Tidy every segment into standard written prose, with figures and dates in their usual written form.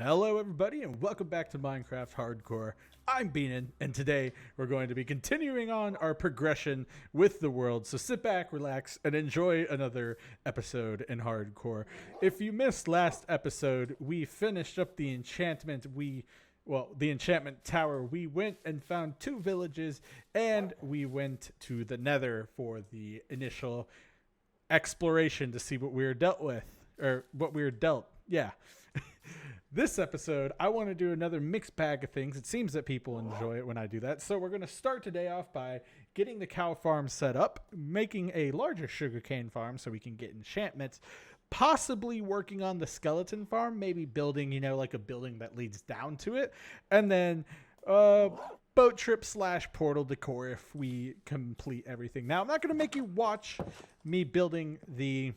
Hello everybody and welcome back to Minecraft Hardcore. I'm Beanin and today we're going to be continuing on our progression with the world. So sit back, relax, and enjoy another episode in Hardcore. If you missed last episode, we finished up the enchantment. The enchantment tower. We went and found 2 villages and we went to the Nether for the initial exploration to see what we were dealt with. Or what we were dealt. Yeah. This episode, I want to do another mixed bag of things. It seems that people enjoy it when I do that. So we're going to start today off by getting the cow farm set up, making a larger sugarcane farm so we can get enchantments, possibly working on the skeleton farm, maybe building, like a building that leads down to it, and then boat trip / portal decor if we complete everything. Now, I'm not going to make you watch me building the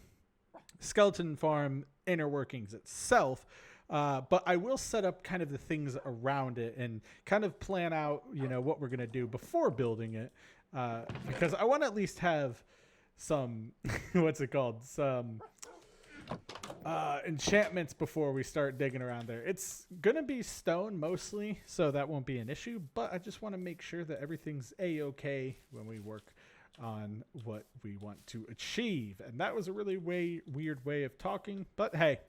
skeleton farm inner workings itself, but I will set up kind of the things around it and kind of plan out, what we're going to do before building it, because I want to at least have some, some enchantments before we start digging around there. It's going to be stone mostly, so that won't be an issue, but I just want to make sure that everything's A-okay when we work on what we want to achieve. And that was a really weird way of talking, but hey,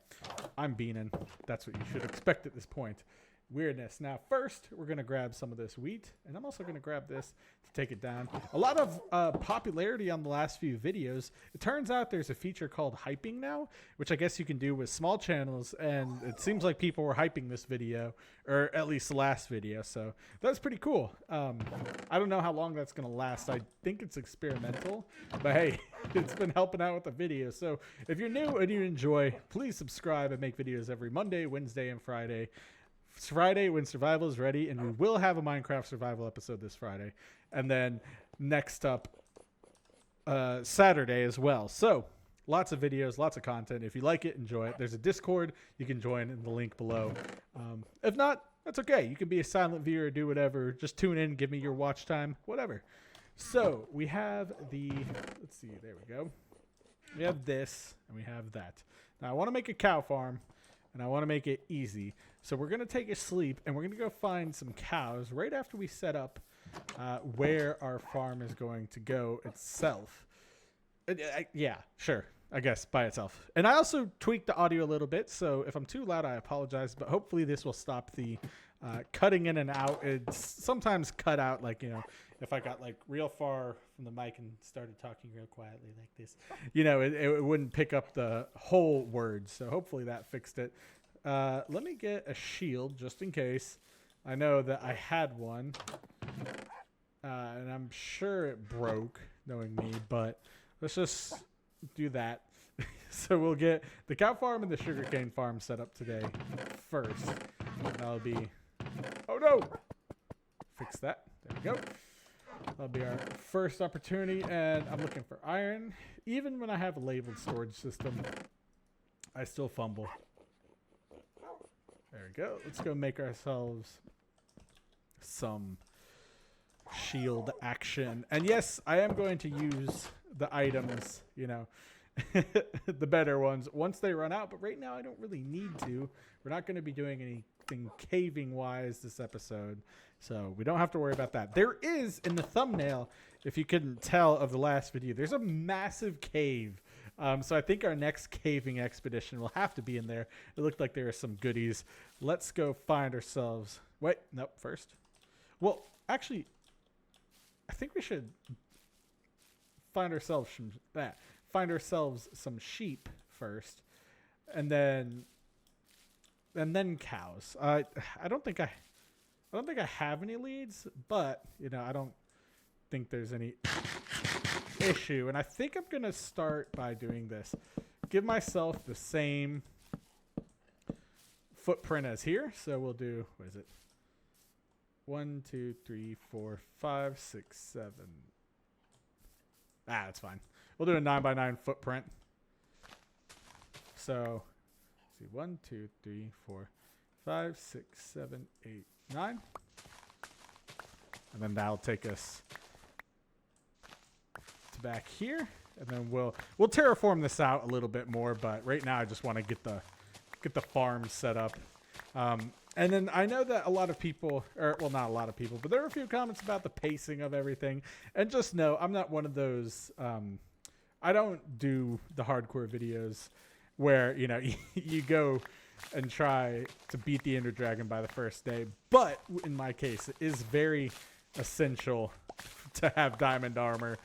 I'm Beanin. That's what you should expect at this point. Weirdness. Now, first, we're going to grab some of this wheat, and I'm also going to grab this to take it down. A lot of popularity on the last few videos. It turns out there's a feature called hyping now, which I guess you can do with small channels, and it seems like people were hyping this video, or at least the last video, so that's pretty cool. I don't know how long that's going to last. I think it's experimental, but hey, it's been helping out with the video. So if you're new and you enjoy, please subscribe. I make videos every Monday, Wednesday, and Friday. It's Friday when survival is ready, and we will have a Minecraft survival episode this Friday, and then next up Saturday as well. So lots of videos, lots of content. If you like it, enjoy it. There's a Discord you can join in the link below. If not, that's okay. You can be a silent viewer, do whatever. Just tune in, give me your watch time, whatever. So we have let's see, there we go. We have this and we have that. Now I want to make a cow farm, and I want to make it easy. So we're going to take a sleep, and we're going to go find some cows right after we set up where our farm is going to go itself. Yeah, sure, I guess, by itself. And I also tweaked the audio a little bit, so if I'm too loud, I apologize. But hopefully this will stop the cutting in and out. It's sometimes cut out, if I got real far from the mic and started talking real quietly like this, it wouldn't pick up the whole word. So hopefully that fixed it. Let me get a shield just in case. I know that I had one, and I'm sure it broke, knowing me, but let's just do that. So we'll get the cow farm and the sugarcane farm set up today first. That'll be, oh no, fix that. There we go. That'll be our first opportunity, and I'm looking for iron. Even when I have a labeled storage system, I still fumble. There we go. Let's go make ourselves some shield action. And yes, I am going to use the items, the better ones once they run out. But right now, I don't really need to. We're not going to be doing anything caving-wise this episode, so we don't have to worry about that. There is, in the thumbnail, if you couldn't tell of the last video, there's a massive cave. So I think our next caving expedition will have to be in there. It looked like there are some goodies. Let's go find ourselves. Wait, nope, first. Well, actually, I think we should find ourselves some sheep first, and then cows. I don't think I have any leads, but I don't think there's any issue. And I think I'm gonna start by doing this. Give myself the same footprint as here. So we'll do, what is it? 1, 2, 3, 4, 5, 6, 7. That's fine. We'll do a 9x9 footprint. So let's see, 1, 2, 3, 4, 5, 6, 7, 8, 9. And then that'll take us to back here, and then we'll terraform this out a little bit more. But right now, I just want to get the farm set up. And then I know that a lot of people, or well, not a lot of people, but there were a few comments about the pacing of everything. And just know, I'm not one of those. I don't do the hardcore videos where you go and try to beat the Ender Dragon by the first day. But in my case, it is very essential to have diamond armor,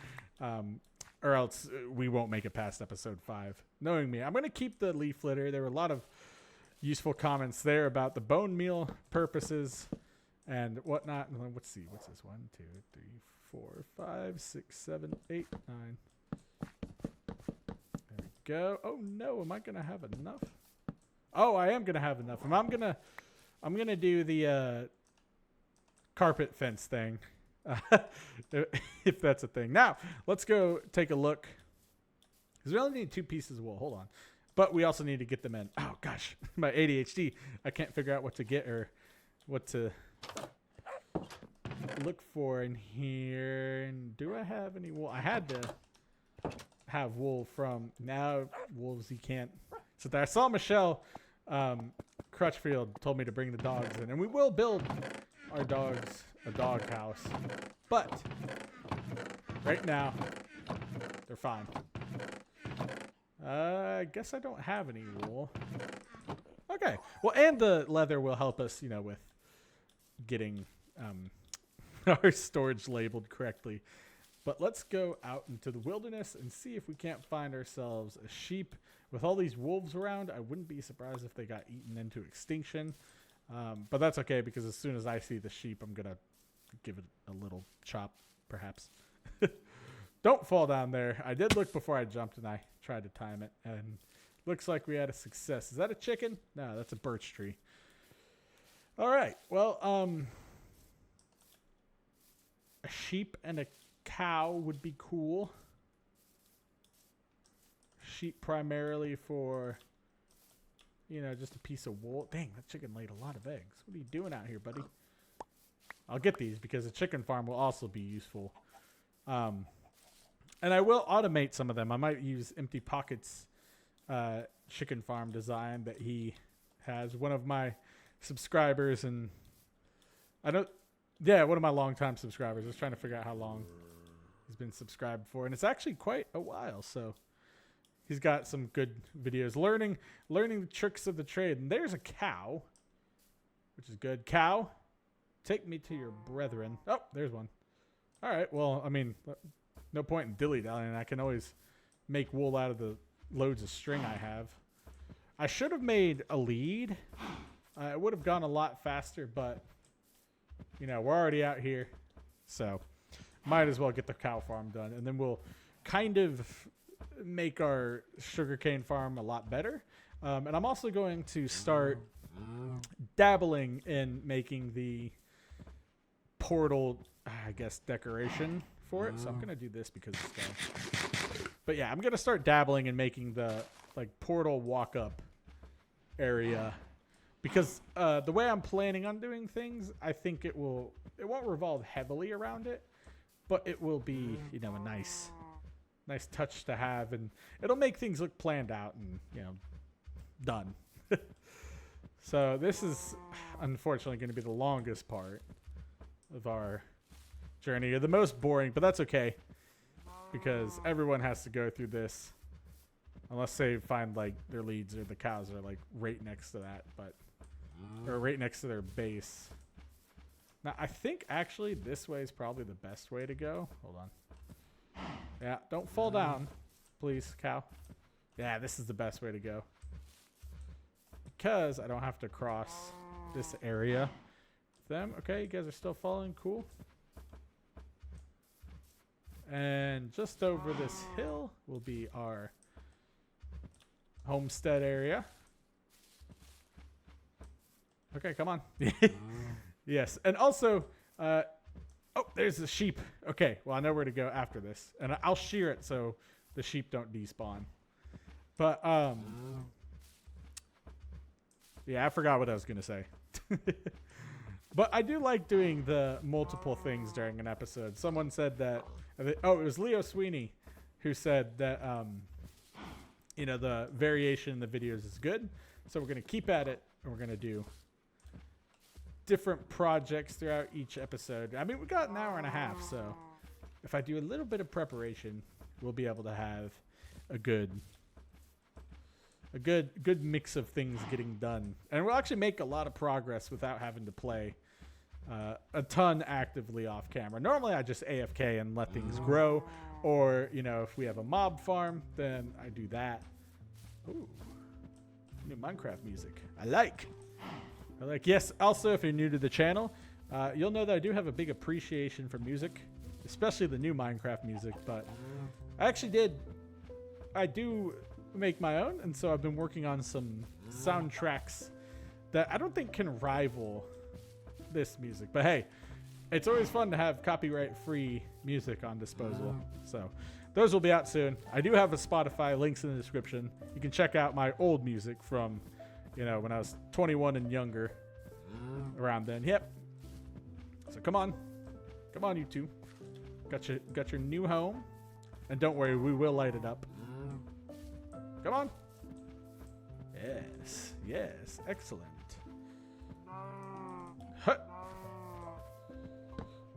or else we won't make it past episode 5. Knowing me, I'm going to keep the leaf litter. There were a lot of useful comments there about the bone meal purposes and whatnot. Let's see. What's this? 1, 2, 3, 4, 5, 6, 7, 8, 9. There we go. Oh no, am I gonna have enough? Oh, I am gonna have enough. I'm gonna do the carpet fence thing, if that's a thing. Now let's go take a look, because we only need 2 pieces of wool. Hold on. But we also need to get them in. Oh, gosh. My ADHD. I can't figure out what to get or what to look for in here. And do I have any wool? I had to have wool from... Now, wolves, you can't... So I saw Michelle Crutchfield told me to bring the dogs in. And we will build our dogs a dog house. But right now, they're fine. I guess I don't have any wool. Okay. Well, and the leather will help us, with getting our storage labeled correctly. But let's go out into the wilderness and see if we can't find ourselves a sheep. With all these wolves around, I wouldn't be surprised if they got eaten into extinction. But that's okay, because as soon as I see the sheep, I'm going to give it a little chop, perhaps. Don't fall down there. I did look before I jumped, and I tried to time it, and looks like we had a success. Is that a chicken? No, that's a birch tree. All right. Well, a sheep and a cow would be cool. Sheep primarily for, just a piece of wool. Dang, that chicken laid a lot of eggs. What are you doing out here, buddy? I'll get these because a chicken farm will also be useful. And I will automate some of them. I might use Empty Pockets chicken farm design that he has. One of my subscribers, and one of my longtime subscribers. I was trying to figure out how long he's been subscribed for, and it's actually quite a while. So he's got some good videos learning the tricks of the trade. And there's a cow, which is good. Cow, take me to your brethren. Oh, there's one. All right. Well, I mean, no point in dilly-dallying. I can always make wool out of the loads of string I have. I should have made a lead. It would have gone a lot faster, but, we're already out here. So might as well get the cow farm done. And then we'll kind of make our sugarcane farm a lot better. And I'm also going to start dabbling in making the portal, decoration for it. So I'm going to do this because it's done. But yeah, I'm going to start dabbling in making the portal walk up area, because the way I'm planning on doing things, I think it won't revolve heavily around it, but it will be, a nice touch to have, and it'll make things look planned out and, done. So this is unfortunately going to be the longest part of our journey, or the most boring, but that's okay, because everyone has to go through this unless they find their leads, or the cows are right next to that, or right next to their base. Now I think actually this way is probably the best way to go. Hold on. Yeah, don't fall down, please, cow. Yeah, this is the best way to go, because I don't have to cross this area with them. Okay, you guys are still following. Cool. And just over this hill will be our homestead area. Okay, come on. Yes, and also, oh, there's the sheep. Okay, well, I know where to go after this, and I'll shear it so the sheep don't despawn. But yeah, I forgot what I was gonna say. But I do like doing the multiple things during an episode. Someone said that. Oh, it was Leo Sweeney who said that the variation in the videos is good. So we're gonna keep at it, and we're gonna do different projects throughout each episode. I mean, we got an hour and a half, so if I do a little bit of preparation, we'll be able to have a good mix of things getting done. And we'll actually make a lot of progress without having to play a ton actively off camera. Normally I just AFK and let things grow, or if we have a mob farm, then I do that. Ooh, new Minecraft music. I like. Yes, also, if you're new to the channel, you'll know that I do have a big appreciation for music, especially the new Minecraft music, but I do make my own, and so I've been working on some soundtracks that I don't think can rival this music. But hey, it's always fun to have copyright-free music on disposal. So those will be out soon. I do have a Spotify, links in the description. You can check out my old music from when I was 21 and younger, around then. Yep. So come on, you two. Got your new home, and don't worry, we will light it up. Come on. Yes, excellent. Huh.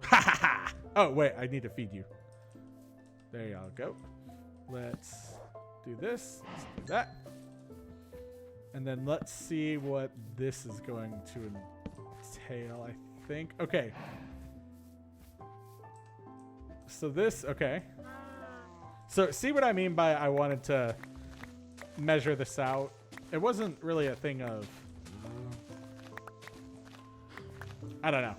Ha ha ha! Oh wait, I need to feed you. There y'all go. Let's do this. Let's do that. And then let's see what this is going to entail, I think. Okay. So this, okay. So see what I mean by I wanted to measure this out? It wasn't really a thing of, I don't know.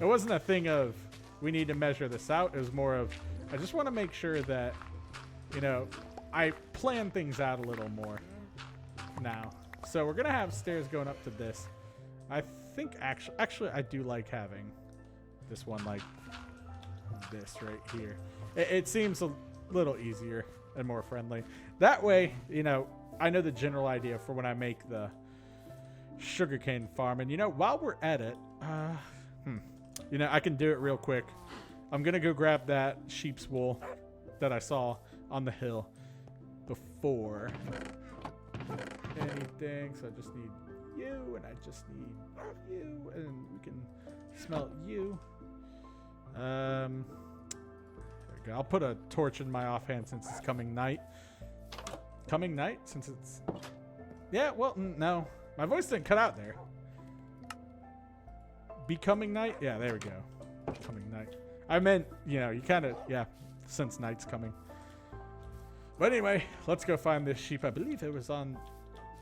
It wasn't a thing of we need to measure this out. It was more of I just want to make sure that, I plan things out a little more now. So we're going to have stairs going up to this. I think actually I do like having this one like this right here. It seems a little easier and more friendly. That way, I know the general idea for when I make the sugarcane farm. And, while we're at it, I can do it real quick. I'm going to go grab that sheep's wool that I saw on the hill before anything. So I just need you, and I just need you, and we can smelt you. There we go. I'll put a torch in my offhand since it's coming night. Coming night? Since it's... Yeah, well, no. My voice didn't cut out there. Becoming night? Yeah, there we go. Coming night. I meant, you kind of... Yeah, since night's coming. But anyway, let's go find this sheep. I believe it was on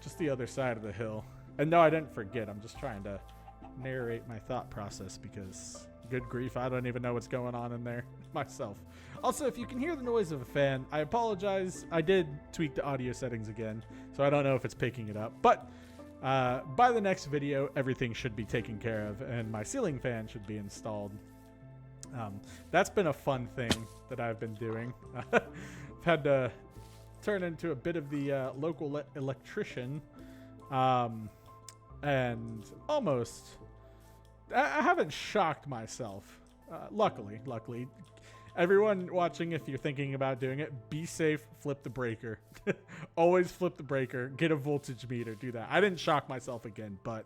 just the other side of the hill. And no, I didn't forget. I'm just trying to narrate my thought process because... Good grief, I don't even know what's going on in there myself. Also, if you can hear the noise of a fan, I apologize. I did tweak the audio settings again, so I don't know if it's picking it up. But by the next video, everything should be taken care of, and my ceiling fan should be installed. That's been a fun thing that I've been doing. I've had to turn into a bit of the local electrician, and almost... I haven't shocked myself. Luckily. Everyone watching, if you're thinking about doing it, be safe, flip the breaker. Always flip the breaker, get a voltage meter, do that. I didn't shock myself again, but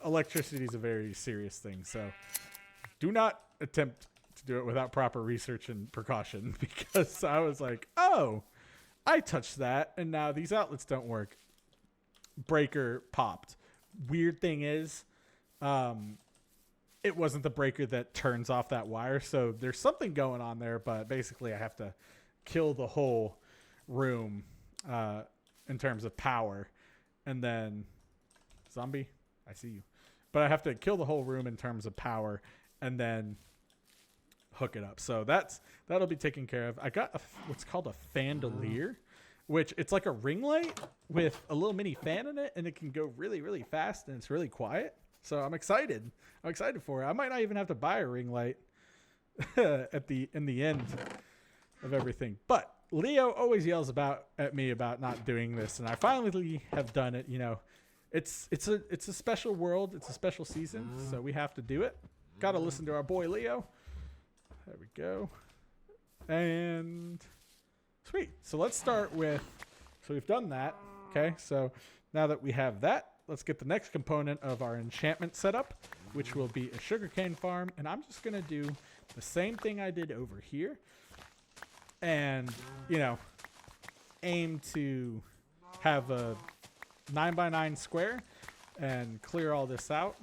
electricity is a very serious thing. So do not attempt to do it without proper research and precaution, because I was like, oh, I touched that and now these outlets don't work. Breaker popped. Weird thing is, it wasn't the breaker that turns off that wire, so there's something going on there, but basically I have to kill the whole room in terms of power, and then zombie, I see you, but I have to kill the whole room in terms of power and then hook it up. So that'll be taken care of. I got what's called a fandelier, which it's like a ring light with a little mini fan in it, and it can go really, really fast, and it's really quiet. So I'm excited. I'm excited for it. I might not even have to buy a ring light in the end of everything. But Leo always yells at me about not doing this, and I finally have done it. It's a special world. It's a special season, so we have to do it. Got to listen to our boy Leo. There we go. And sweet. So let's start with. So we've done that. Okay. So now that we have that, let's get the next component of our enchantment setup, which will be a sugarcane farm. And I'm just going to do the same thing I did over here. And, you know, aim to have a 9x9 square and clear all this out.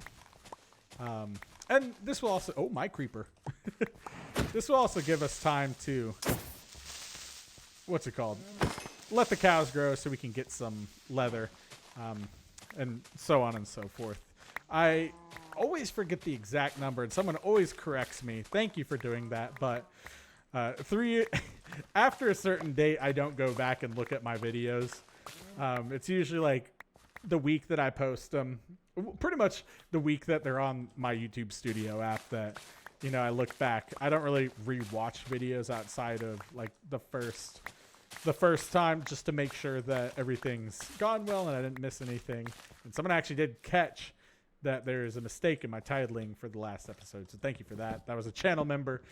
And this will also... Oh, my creeper. This will also give us time to... What's it called? Let the cows grow so we can get some leather. And so on and so forth. I always forget the exact number, and someone always corrects me. Thank you for doing that. But after a certain date, I don't go back and look at my videos. It's usually like the week that I post them. Pretty much the week that they're on my YouTube Studio app that, you know, I look back. I don't really rewatch videos outside of like the first time, just to make sure that everything's gone well and I didn't miss anything. And someone actually did catch that there is a mistake in my titling for the last episode. So thank you for that. That was a channel member,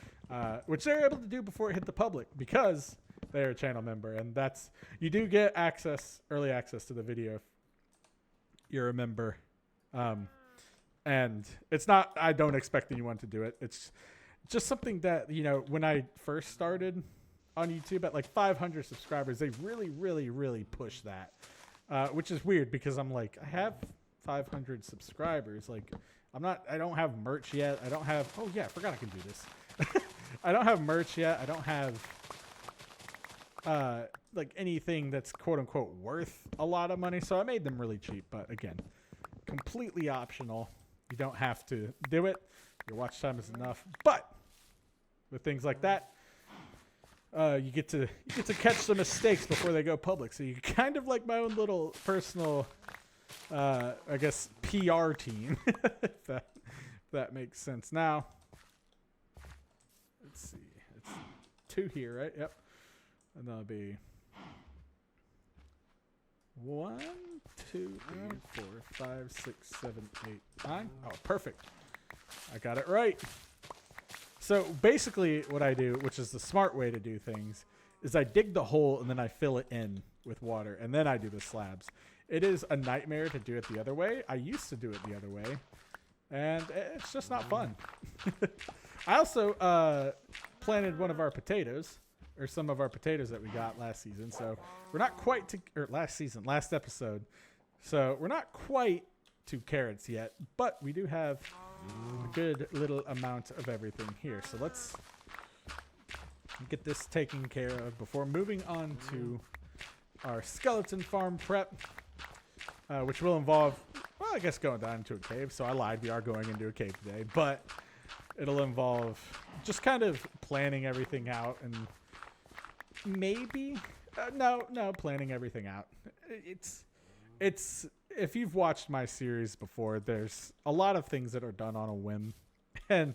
which they're able to do before it hit the public because they're a channel member. And that's, you do get early access to the video if you're a member. And it's not, I don't expect anyone to do it. It's just something that, you know, when I first started on YouTube at like 500 subscribers, they really, really, really push that, which is weird because I'm like, I have 500 subscribers. Like, I don't have merch yet. I don't have, oh yeah, I forgot I can do this. I don't have merch yet. I don't have, like anything that's quote unquote worth a lot of money. So I made them really cheap, but again, completely optional. You don't have to do it. Your watch time is enough. But with things like that, you get to catch some mistakes before they go public. So you kind of like my own little personal, I guess, PR team, if that makes sense. Now, let's see. It's 2 here, right? Yep. And that'll be 1, 2, 3, 4, 5, 6, 7, 8, 9. Oh, perfect. I got it right. So basically what I do, which is the smart way to do things, is I dig the hole and then I fill it in with water and then I do the slabs. It is a nightmare to do it the other way. I used to do it the other way and it's just not fun. I also planted one of our potatoes, or some of our potatoes that we got last season. So we're not quite to, or last episode. So we're not quite to carrots yet, but we do have a good little amount of everything here. So let's get this taken care of before moving on to our skeleton farm prep, which will involve, well, I guess going down into a cave. So I lied, we are going into a cave today, but it'll involve just kind of planning everything out and maybe, planning everything out. It's if you've watched my series before, there's a lot of things that are done on a whim. And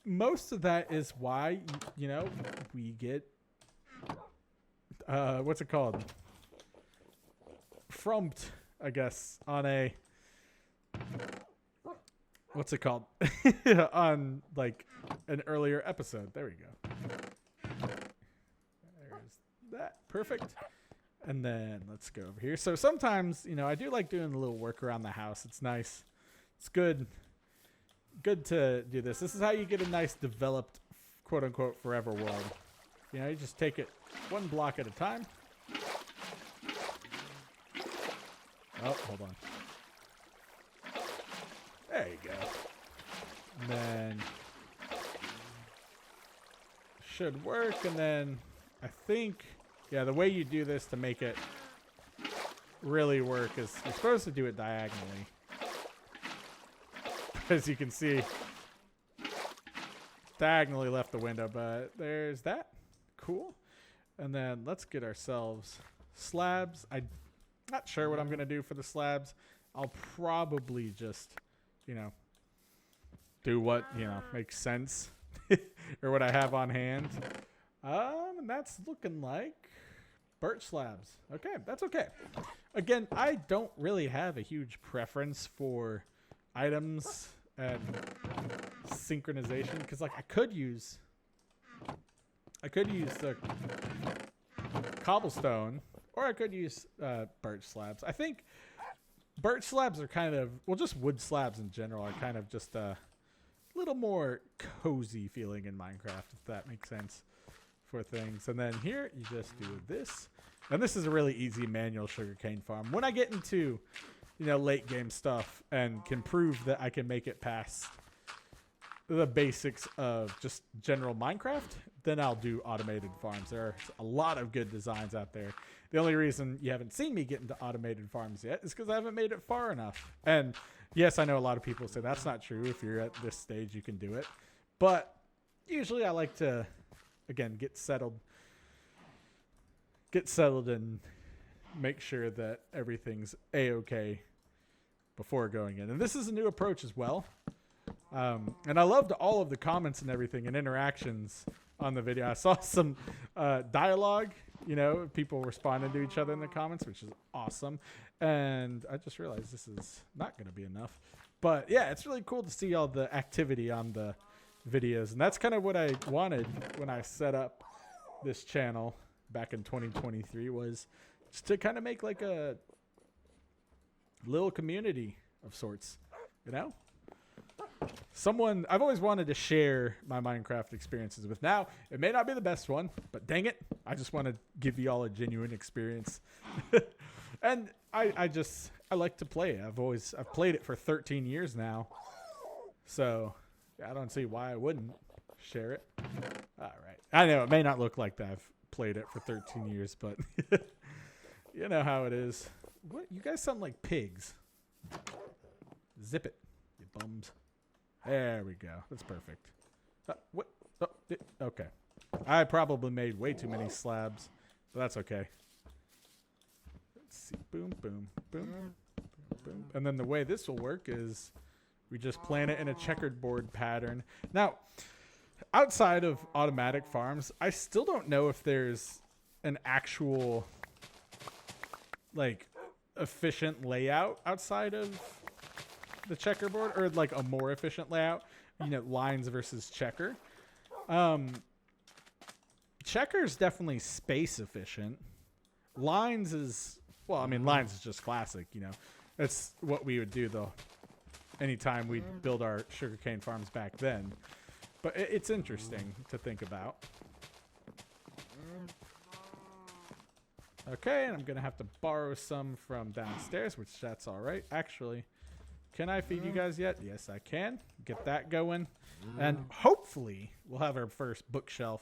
most of that is why, you know, we get, what's it called? Frumped, I guess, on a, what's it called? On like an earlier episode. There we go. There's that. Perfect. And then let's go over here. So sometimes, you know, I do like doing a little work around the house. It's nice. It's good to do this. This is how you get a nice developed, quote unquote, forever world. You know, you just take it one block at a time. Oh, hold on. There you go. And then should work. And then I think, yeah, the way you do this to make it really work is you're supposed to do it diagonally. As you can see, diagonally left the window, but there's that. Cool. And then let's get ourselves slabs. I'm not sure what I'm going to do for the slabs. I'll probably just, you know, do what, you know, makes sense or what I have on hand. And that's looking like birch slabs. Okay, that's okay. Again, I don't really have a huge preference for items and synchronization because, like, I could use the cobblestone or I could use birch slabs. I think birch slabs are kind of, well, just wood slabs in general are kind of just a little more cozy feeling in Minecraft, if that makes sense for things. And then here you just do this. And this is a really easy manual sugarcane farm. When I get into, you know, late game stuff and can prove that I can make it past the basics of just general Minecraft, then I'll do automated farms. There are a lot of good designs out there. The only reason you haven't seen me get into automated farms yet is because I haven't made it far enough. And yes, I know a lot of people say that's not true. If you're at this stage, you can do it. But usually I like to, again, get settled and make sure that everything's A-okay before going in. And this is a new approach as well. And I loved all of the comments and everything and interactions on the video. I saw some dialogue, you know, people responding to each other in the comments, which is awesome. And I just realized this is not going to be enough. But yeah, it's really cool to see all the activity on the videos. And that's kind of what I wanted when I set up this channel back in 2023, was just to kind of make like a little community of sorts, you know? Someone I've always wanted to share my Minecraft experiences with. Now, it may not be the best one, but dang it, I just want to give you all a genuine experience. And I like to play it. I've played it for 13 years now. So, I don't see why I wouldn't share it. All right. I know it may not look like that. I've played it for 13 years, but you know how it is. What? You guys sound like pigs. Zip it, you bums. There we go. That's perfect. What? Oh, okay. I probably made way too many slabs, but that's okay. Let's see. Boom, boom, boom, boom, boom. And then the way this will work is we just plant it in a checkered board pattern. Now, outside of automatic farms, I still don't know if there's an actual, like, efficient layout outside of the checkerboard, or like a more efficient layout, you know, lines versus checker. Checker is definitely space efficient. Lines is, well, I mean, lines is just classic, you know. That's what we would do though anytime we build our sugarcane farms back then. But it's interesting to think about. Okay, and I'm gonna have to borrow some from downstairs, which that's all right. Actually, can I feed you guys yet? Yes, I can. Get that going. And hopefully we'll have our first bookshelf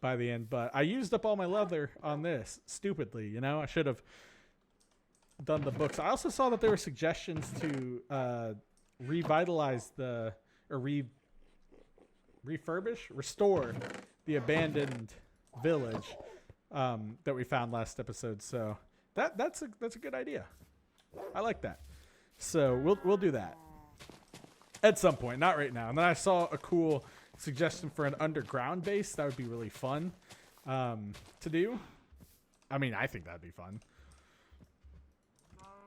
by the end. But I used up all my leather on this, stupidly. You know, I should have done the books. I also saw that there were suggestions to revitalize the, or restore the abandoned village that we found last episode. So that's a good idea. I like that. So we'll do that at some point, not right now. And then I saw a cool suggestion for an underground base. That would be really fun to do. I mean, I think that'd be fun.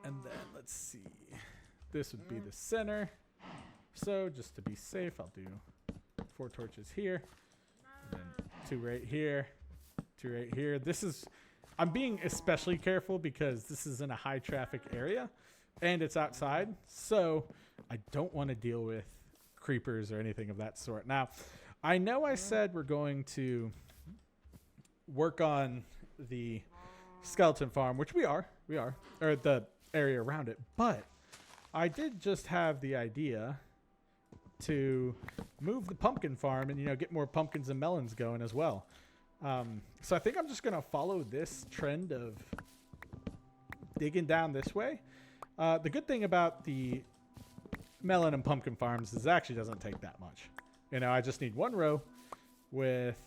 And then let's see. This would be the center. So just to be safe, I'll do 4 torches here. And then 2 right here. 2 right here. This is, I'm being especially careful because this is in a high traffic area. And it's outside, so I don't want to deal with creepers or anything of that sort. Now, I know I said we're going to work on the skeleton farm, which we are, or the area around it. But I did just have the idea to move the pumpkin farm and, you know, get more pumpkins and melons going as well. So I think I'm just going to follow this trend of digging down this way. The good thing about the melon and pumpkin farms is it actually doesn't take that much. You know, I just need 1 row with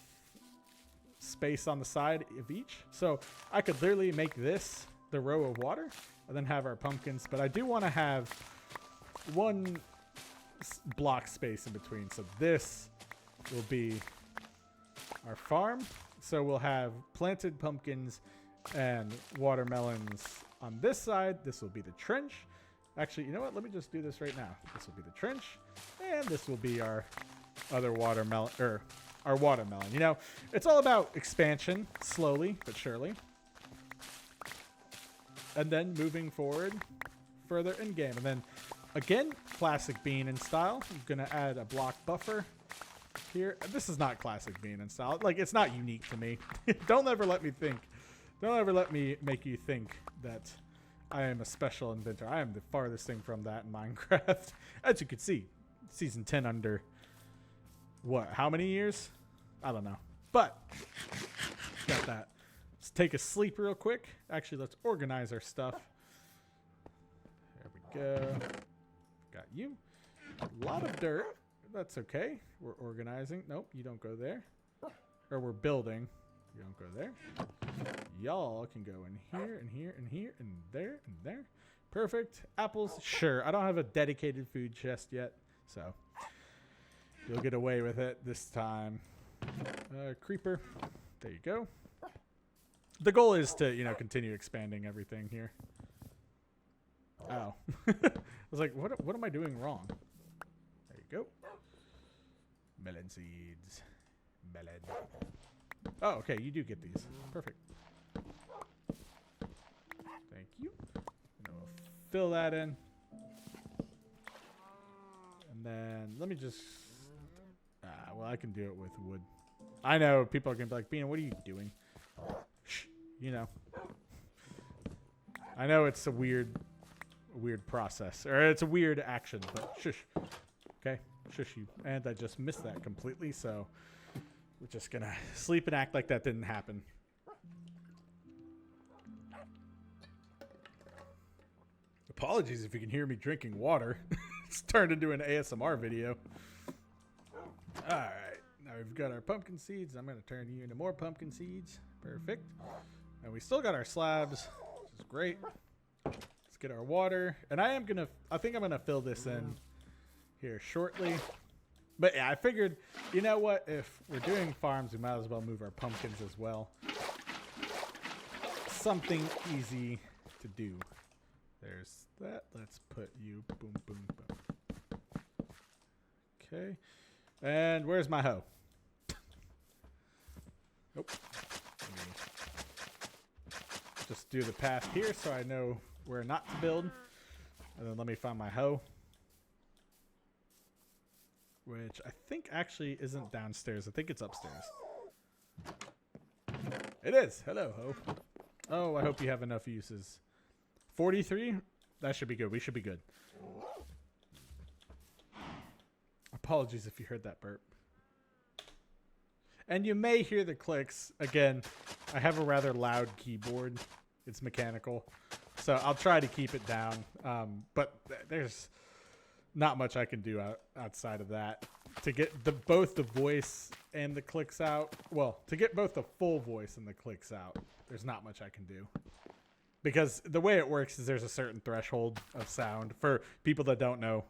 space on the side of each. So I could literally make this the row of water and then have our pumpkins. But I do want to have 1 block space in between. So this will be our farm. So we'll have planted pumpkins and watermelons on this side. This will be the trench. Actually, you know what? Let me just do this right now. This will be the trench, and this will be our other watermelon, or our watermelon. You know, it's all about expansion, slowly but surely. And then moving forward further in game. And then again, classic bean in style. I'm gonna add a block buffer here. This is not classic bean in style. Like, it's not unique to me. Don't ever let me think. Don't ever let me make you think that I am a special inventor. I am the farthest thing from that in Minecraft. As you can see, season 10 under what? How many years? I don't know. But got that. Let's take a sleep real quick. Actually, let's organize our stuff. There we go. Got you. A lot of dirt. That's okay. We're organizing. Nope, you don't go there. Or we're building. You don't go there. Y'all can go in here and here and here and there and there. Perfect. Apples. Sure. I don't have a dedicated food chest yet, so you'll get away with it this time. Creeper. There you go. The goal is to, you know, continue expanding everything here. Oh. I was like, what am I doing wrong? There you go. Melon seeds. Melon. Oh, okay, you do get these. Perfect. Thank you. And we'll fill that in. And then let me just... well, I can do it with wood. I know people are going to be like, Bean, what are you doing? Shh, you know. I know it's a weird process. Or it's a weird action, but shush. Okay, shush you. And I just missed that completely, so... We're just gonna sleep and act like that didn't happen. Apologies if you can hear me drinking water. It's turned into an ASMR video. Alright, now we've got our pumpkin seeds. I'm gonna turn you into more pumpkin seeds. Perfect. And we still got our slabs, which is great. Let's get our water. And I think I'm gonna fill this in here shortly. But yeah, I figured, you know what? If we're doing farms, we might as well move our pumpkins as well. Something easy to do. There's that. Let's put you boom, boom, boom. Okay. And where's my hoe? Nope. Let me just do the path here so I know where not to build. And then let me find my hoe. Which I think actually isn't downstairs. I think it's upstairs. It is. Hello, ho. Oh, I hope you have enough uses. 43? That should be good. We should be good. Apologies if you heard that burp. And you may hear the clicks. Again, I have a rather loud keyboard. It's mechanical. So I'll try to keep it down. But there's... not much I can do outside of that to get both the voice and the clicks out. Well, to get both the full voice and the clicks out, there's not much I can do. Because the way it works is there's a certain threshold of sound for people that don't know,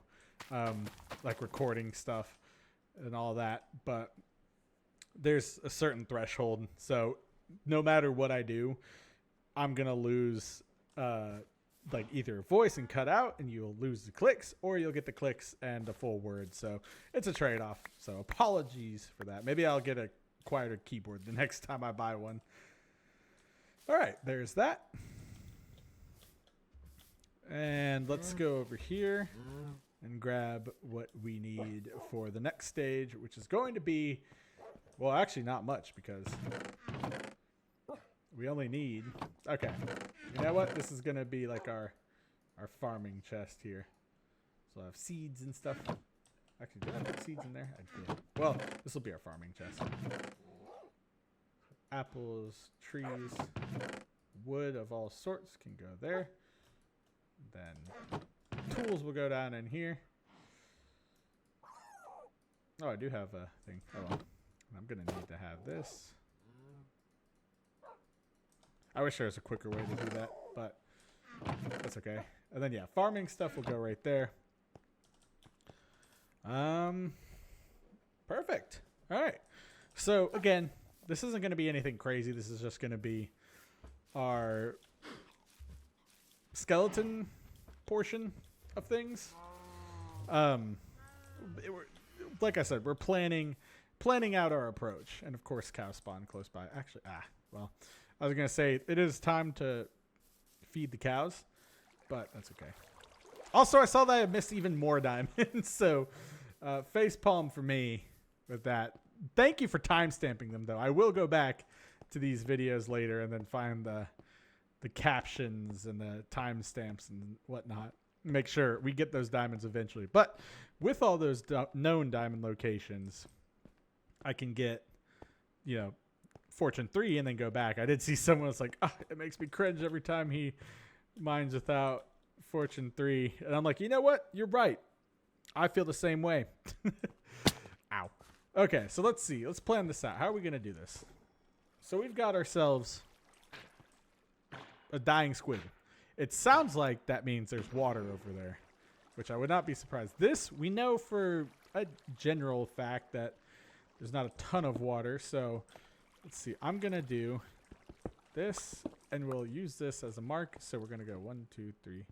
like recording stuff and all that. But there's a certain threshold. So no matter what I do, I'm going to lose... like either voice and cut out and you'll lose the clicks, or you'll get the clicks and a full word. So it's a trade-off. So apologies for that. Maybe I'll get a quieter keyboard the next time I buy one. All right, there's that. And let's go over here and grab what we need for the next stage, which is going to be, well, actually not much because we only need, okay. You know what? This is going to be like our farming chest here. So I have seeds and stuff. Actually, did I put seeds in there? I did. Well, this will be our farming chest. Apples, trees, wood of all sorts can go there. Then tools will go down in here. Oh, I do have a thing. Oh, well. I'm going to need to have this. I wish there was a quicker way to do that, but that's okay. And then, yeah, farming stuff will go right there. Perfect. All right. So, again, this isn't going to be anything crazy. This is just going to be our skeleton portion of things. Like I said, we're planning out our approach. And, of course, cow spawn close by. Actually, well... I was going to say, it is time to feed the cows, but that's okay. Also, I saw that I missed even more diamonds, so face palm for me with that. Thank you for timestamping them, though. I will go back to these videos later and then find the captions and the timestamps and whatnot. Make sure we get those diamonds eventually. But with all those known diamond locations, I can get, Fortune 3 and then go back. I did see someone was like, it makes me cringe every time he mines without Fortune 3. And I'm like, you know what? You're right. I feel the same way. Ow. Okay, so let's see. Let's plan this out. How are we going to do this? So we've got ourselves a dying squid. It sounds like that means there's water over there, which I would not be surprised. This, we know for a general fact that there's not a ton of water. So let's see. I'm going to do this, and we'll use this as a mark. So we're going to go 1, 2, 3,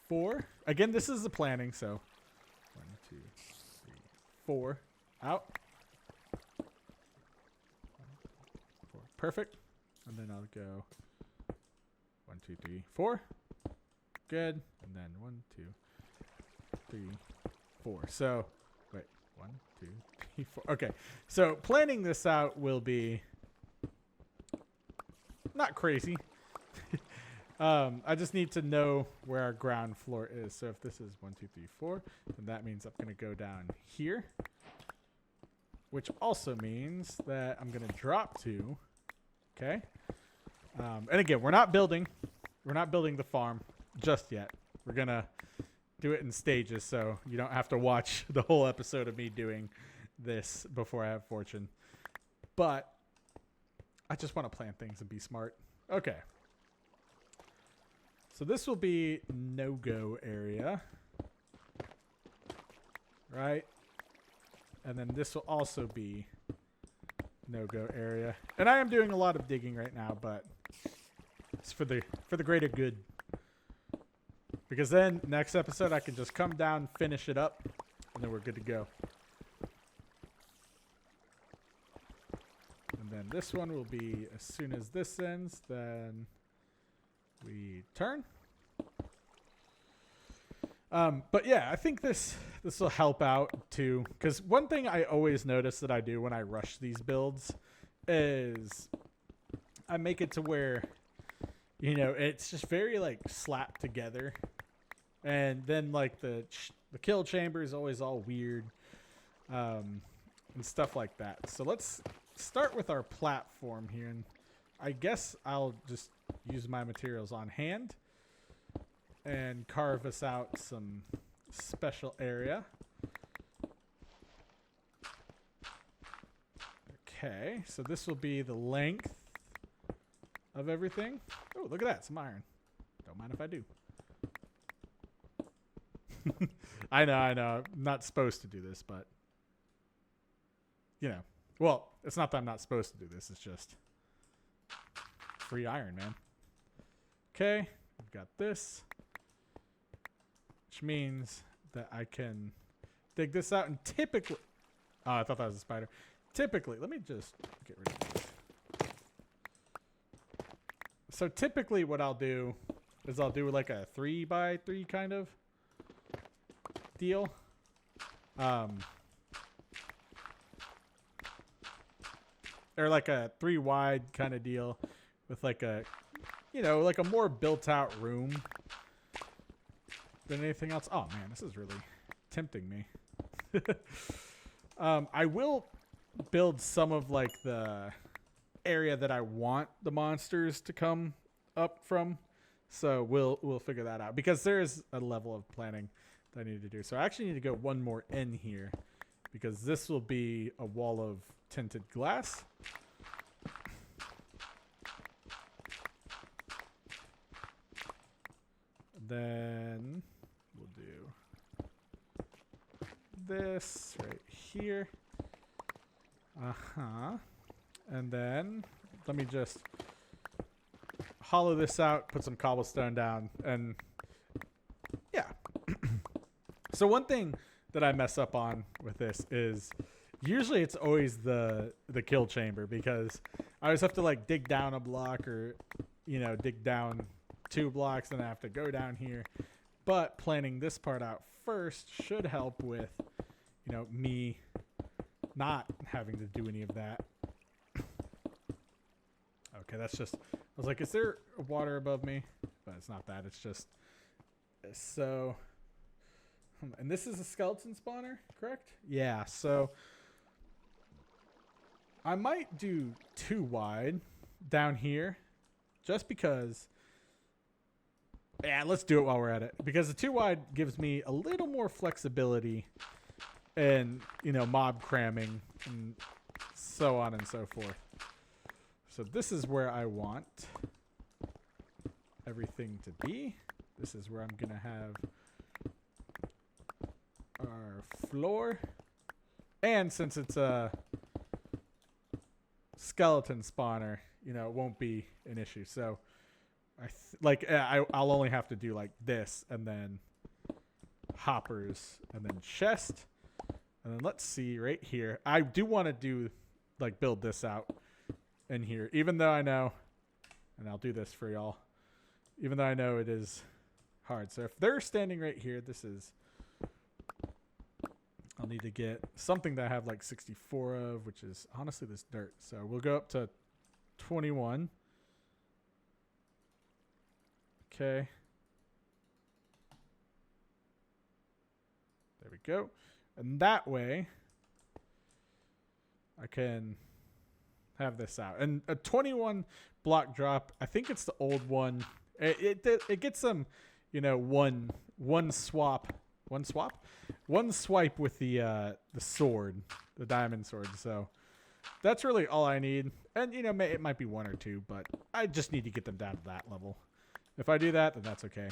4. Again, this is the planning. So 1, 2, 3, 4. Out. 4. Perfect. And then I'll go 1, 2, 3, 4. Good. And then 1, 2, 3, 4. So, wait. 1, 2, 3, 4. Okay. So, planning this out will be not crazy. I just need to know where our ground floor is. So, if this is 1, 2, 3, 4, then that means I'm going to go down here. Which also means that I'm going to drop to. Okay. And again, we're not building the farm just yet. We're going to do it in stages, so you don't have to watch the whole episode of me doing this before I have fortune. But I just want to plan things and be smart. Okay. So this will be no-go area. Right? And then this will also be no-go area. And I am doing a lot of digging right now, but it's for the greater good. Because then next episode I can just come down, finish it up, and then we're good to go. And then this one will be as soon as this ends, then we turn. But yeah, I think this will help out too. Because one thing I always notice that I do when I rush these builds is I make it to where, it's just very like slapped together. And then like the kill chamber is always all weird and stuff like that. So let's start with our platform here. And I guess I'll just use my materials on hand and carve us out some special area. Okay, so this will be the length of everything. Oh, look at that, some iron. Don't mind if I do. I know. I'm not supposed to do this, but, well, it's not that I'm not supposed to do this. It's just free iron, man. Okay, I've got this. Which means that I can dig this out and typically... Oh, I thought that was a spider. Typically, let me just get rid of this. So typically what I'll do is I'll do like a 3x3 kind of deal. Or like a 3 wide kind of deal with like a, like a more built out room than anything else. Oh man, this is really tempting me. I will build some of like the area that I want the monsters to come up from. So we'll figure that out because there is a level of planning that I need to do. So I actually need to go one more in here because this will be a wall of tinted glass. Then we'll do this right here. And then let me just hollow this out, put some cobblestone down, and yeah. So one thing that I mess up on with this is usually it's always the kill chamber because I always have to like dig down a block or dig down 2 blocks and I have to go down here But planning this part out first should help with, you know, me not having to do any of that. Okay, that's just... I was like, is there water above me? But it's not that. It's just... So... And this is a skeleton spawner, correct? Yeah, so... I might do 2 wide down here. Just because... Yeah, let's do it while we're at it. Because the 2 wide gives me a little more flexibility and, you know, mob cramming and so on and so forth. So this is where I want everything to be. This is where I'm going to have our floor. And since it's a skeleton spawner, you know, it won't be an issue. So I'll only have to do like this and then hoppers and then chest. And then let's see right here. I do want to do like build this out in here, even though I know, and I'll do this for y'all, even though I know it is hard. So if they're standing right here, this is, I'll need to get something that I have like 64 of, which is honestly this dirt. So we'll go up to 21. Okay. There we go. And that way I can have this out. And a 21 block drop, I think it's the old one. It gets some, you know, one swipe with the sword, the diamond sword. So that's really all I need. And, you know, it might be 1 or 2, but I just need to get them down to that level. If I do that, then that's okay.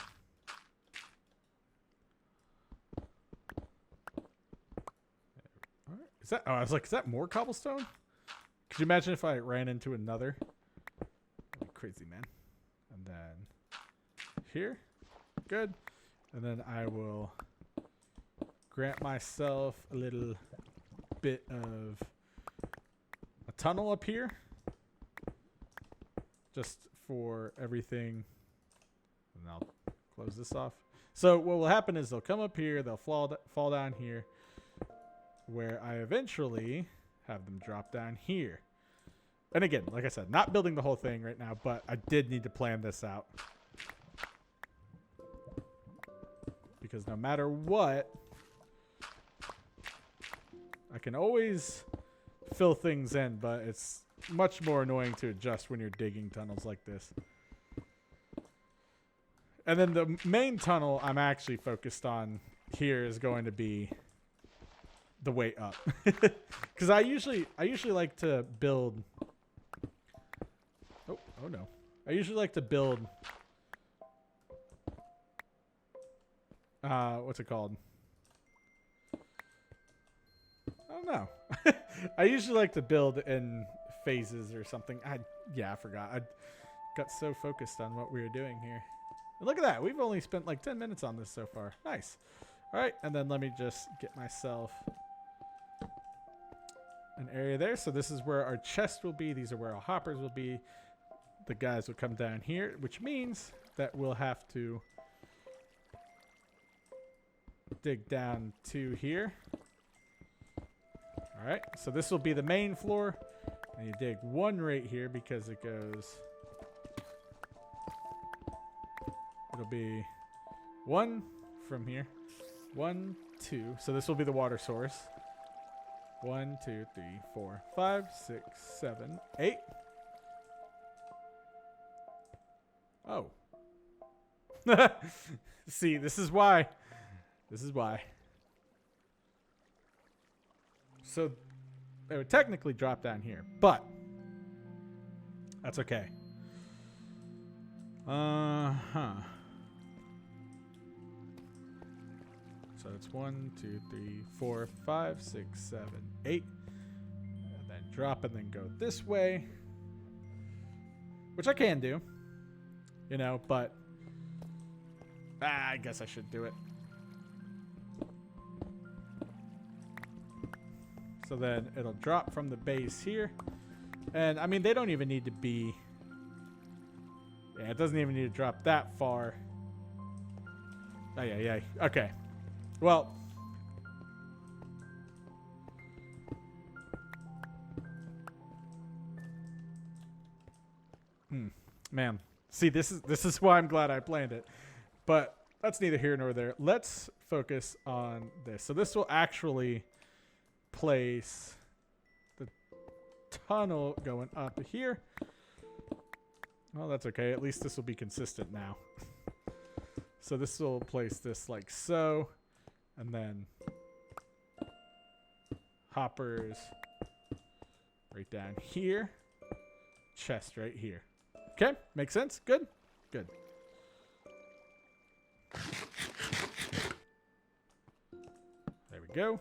All right. Is that? Oh, I was like, is that more cobblestone? Could you imagine if I ran into another? That'd be crazy, man. And then here, good. And then I will grant myself a little bit of a tunnel up here, just for everything. And I'll close this off. So what will happen is they'll come up here, they'll fall down here, where I eventually have them drop down here. And again, like I said, not building the whole thing right now, but I did need to plan this out. Because no matter what, I can always fill things in, but it's much more annoying to adjust when you're digging tunnels like this. And then the main tunnel I'm actually focused on here is going to be the way up. Because I usually like to build... Oh no. I usually like to build... what's it called? I don't know. I usually like to build in phases or something. I forgot. I got so focused on what we were doing here. And look at that. We've only spent like 10 minutes on this so far. Nice. All right. And then let me just get myself an area there. So this is where our chest will be. These are where our hoppers will be. The guys will come down here, which means that we'll have to dig down to here. All right. So this will be the main floor. And you dig 1 right here because it goes... It'll be 1 from here. 1, 2. So this will be the water source. 1, 2, 3, 4, 5, 6, 7, 8. Oh. See, this is why. This is why. So it would technically drop down here, but that's okay. So it's 1, 2, 3, 4, 5, 6, 7, 8. And then drop and then go this way. Which I can do. You know, but I guess I should do it. So then it'll drop from the base here. And I mean, they don't even need to be... Yeah, it doesn't even need to drop that far. Oh, yeah. Okay. Well. Man. See, this is why I'm glad I planned it. But that's neither here nor there. Let's focus on this. So this will actually place the tunnel going up here. Well, that's okay. At least this will be consistent now. So this will place this like so. And then hoppers right down here. Chest right here. Okay, makes sense? Good? Good. There we go.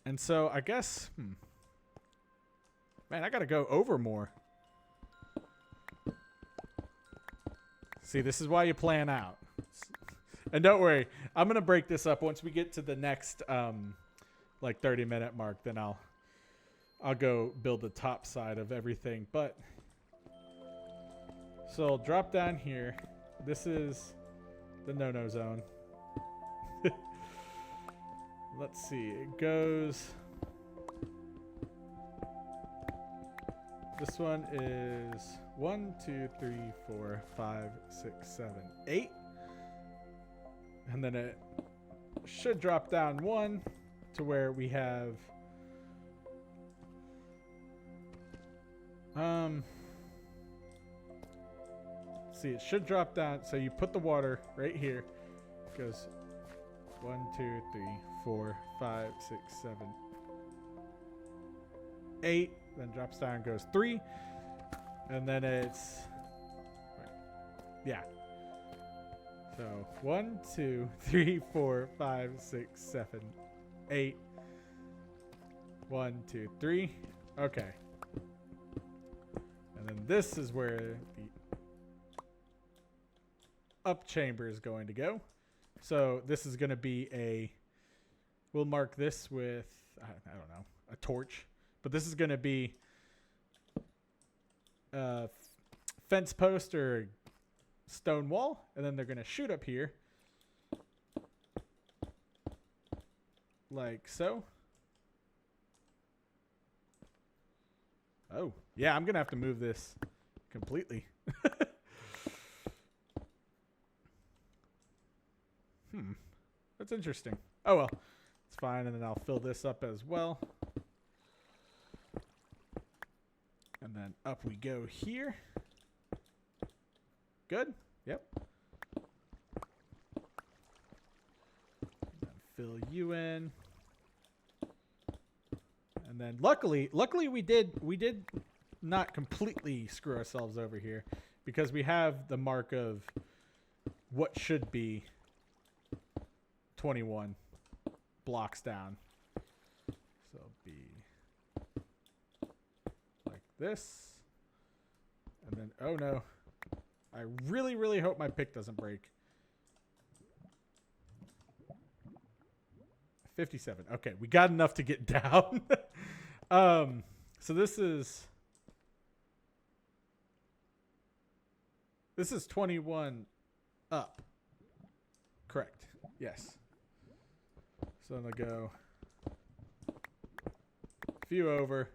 And so I guess, man, I gotta go over more. See, this is why you plan out. And don't worry, I'm gonna break this up once we get to the next like 30-minute mark. Then I'll go build the top side of everything. But so I'll drop down here. This is the no-no zone. Let's see. It goes. This one is 1, 2, 3, 4, 5, 6, 7, 8. And then it should drop down 1 to where we have see, it should drop down. So you put the water right here. It goes 1, 2, 3, 4, 5, 6, 7, 8. Then drops down, goes 3. And then it's, yeah. So 1, 2, 3, 4, 5, 6, 7, 8. 1, 2, 3. Okay. And then this is where the up chamber is going to go. So this is going to be a, we'll mark this with, I don't know, a torch. But this is going to be a fence post or stone wall. And then they're going to shoot up here. Like so. Oh, yeah, I'm going to have to move this completely. That's interesting. Oh, well, it's fine. And then I'll fill this up as well. And then up we go here. Good. Yep. And then fill you in. And then luckily we did not completely screw ourselves over here, because we have the mark of what should be 21 blocks down. So it'll be like this. And then, oh no. I really, really hope my pick doesn't break. 57. Okay, we got enough to get down. So this is 21 up. Correct. Yes. So I'm going to go a few over.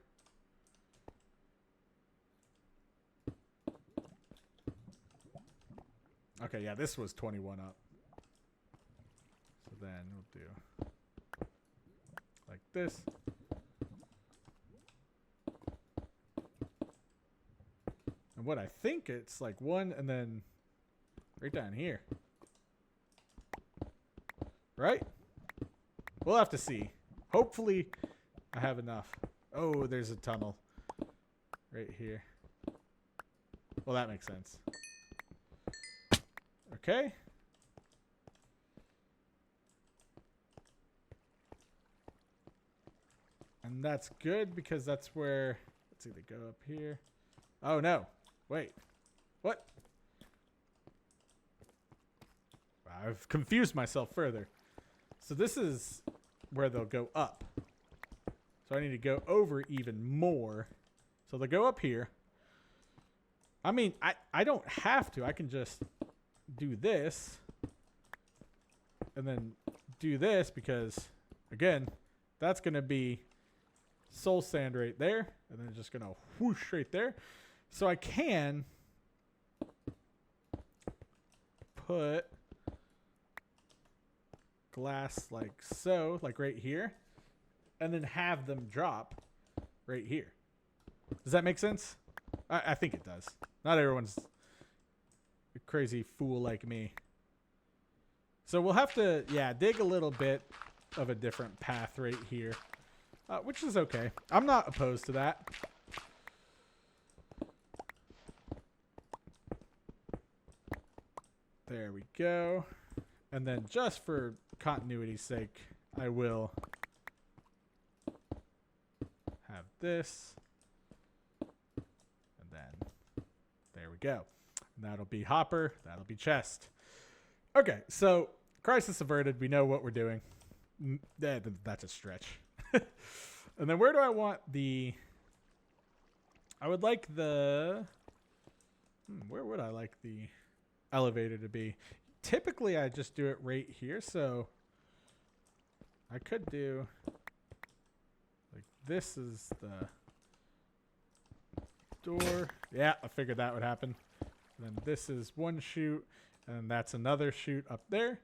Okay, yeah, this was 21 up. So then we'll do like this. And what I think it's like 1 and then right down here. Right? We'll have to see. Hopefully I have enough. Oh, there's a tunnel right here. Well, that makes sense. Okay. And that's good because that's where, let's either go up here. Oh no, wait, what? I've confused myself further. So this is where they'll go up. So I need to go over even more. So they'll go up here. I mean, I don't have to. I can just do this. And then do this because, again, that's going to be soul sand right there. And then it's just going to whoosh right there. So I can put glass like so, like right here. And then have them drop right here. Does that make sense? I think it does. Not everyone's a crazy fool like me. So we'll have to, yeah, dig a little bit of a different path right here, which is okay. I'm not opposed to that. There we go. And then just for continuity's sake, I will have this. And then there we go. And that'll be hopper. That'll be chest. Okay, so crisis averted. We know what we're doing. That's a stretch. And then where do I want the... I would like the... where would I like the elevator to be? Typically, I just do it right here, so I could do... like this is the door. Yeah, I figured that would happen. Then this is one chute. And that's another chute up there.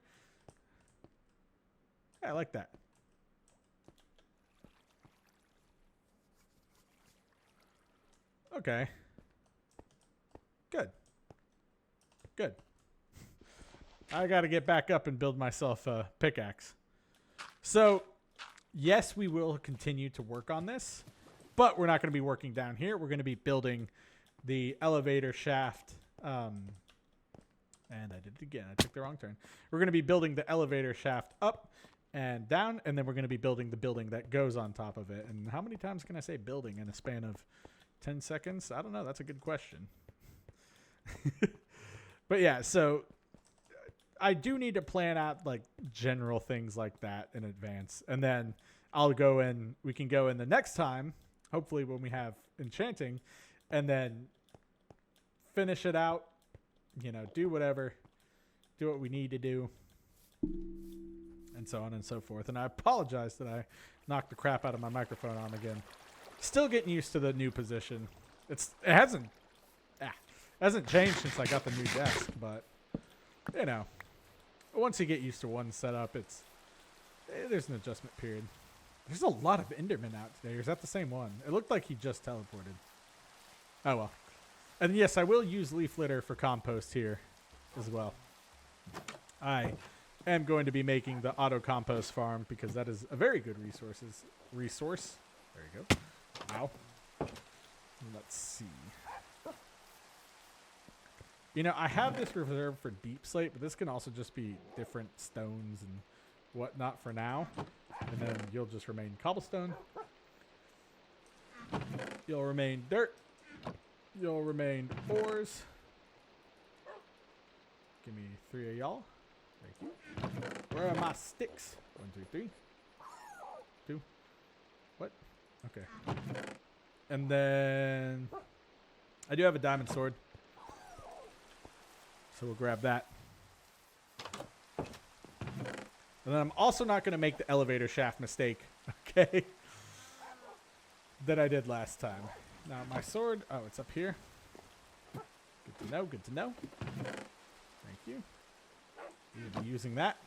Yeah, I like that. Okay. Good. Good. I got to get back up and build myself a pickaxe. So, yes, we will continue to work on this. But we're not going to be working down here. We're going to be building the elevator shaft. And I did it again. I took the wrong turn. We're going to be building the elevator shaft up and down, and then we're going to be building the building that goes on top of it. And how many times can I say building in a span of 10 seconds? I don't know. That's a good question. But yeah, so I do need to plan out like general things like that in advance. And then I'll go in. We can go in the next time, hopefully when we have enchanting, and then finish it out. You know, do whatever, do what we need to do, and so on and so forth. And I apologize that I knocked the crap out of my microphone on again. Still getting used to the new position. It hasn't changed since I got the new desk, but you know, once you get used to one setup, there's an adjustment period. There's a lot of Endermen out today. Or is that the same one? It looked like he just teleported. Oh well. And yes, I will use leaf litter for compost here as well. I am going to be making the auto compost farm because that is a very good resource. There you go. Ow. Let's see. You know, I have this reserved for deep slate, but this can also just be different stones and whatnot for now. And then you'll just remain cobblestone. You'll remain dirt. You'll remain ores. Give me 3 of y'all. Thank you. Where are my sticks? 1, 2, 3. 2. What? Okay. And then I do have a diamond sword. So we'll grab that. And then I'm also not going to make the elevator shaft mistake. Okay. That I did last time. Now my sword, oh, it's up here. Good to know, good to know. Thank you. We'll be using that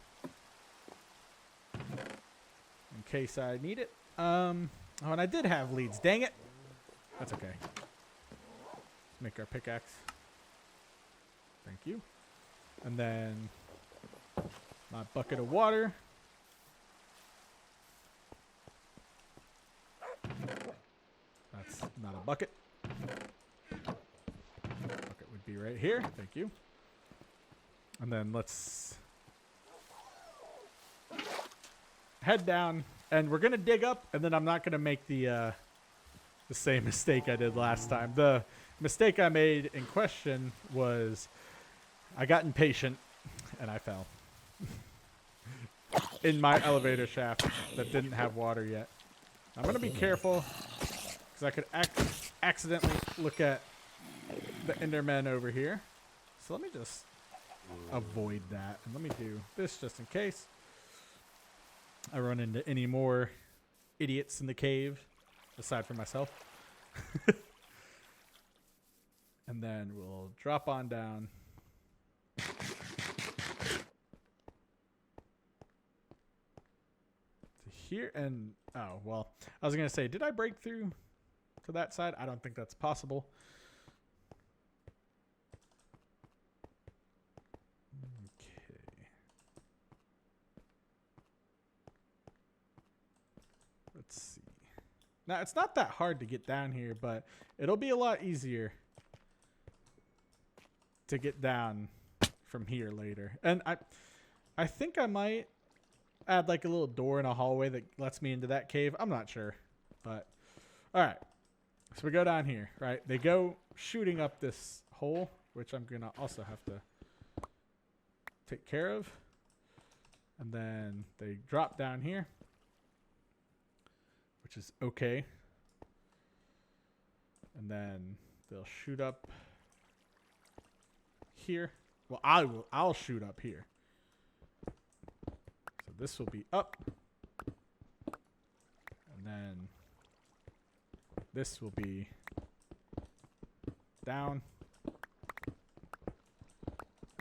in case I need it. Oh, and I did have leads, dang it. That's okay. Make our pickaxe. Thank you. And then my bucket of water. That's not a bucket. Bucket would be right here. Thank you. And then let's head down, and we're gonna dig up, and then I'm not gonna make the same mistake I did last time. The mistake I made in question was I got impatient and I fell in my elevator shaft that didn't have water yet. I'm gonna be careful because I could accidentally look at the Endermen over here. So let me just avoid that. And let me do this just in case I run into any more idiots in the cave, aside from myself. And then we'll drop on down. To here, and oh, well, I was going to say, did I break through to that side? I don't think that's possible. Okay. Let's see. Now, it's not that hard to get down here, but it'll be a lot easier to get down from here later. And I think I might add like a little door in a hallway that lets me into that cave. I'm not sure, but all right. So we go down here, right? They go shooting up this hole, which I'm gonna also have to take care of. And then they drop down here, which is okay. And then they'll shoot up here. Well, I'll shoot up here. So this will be up. And then this will be down.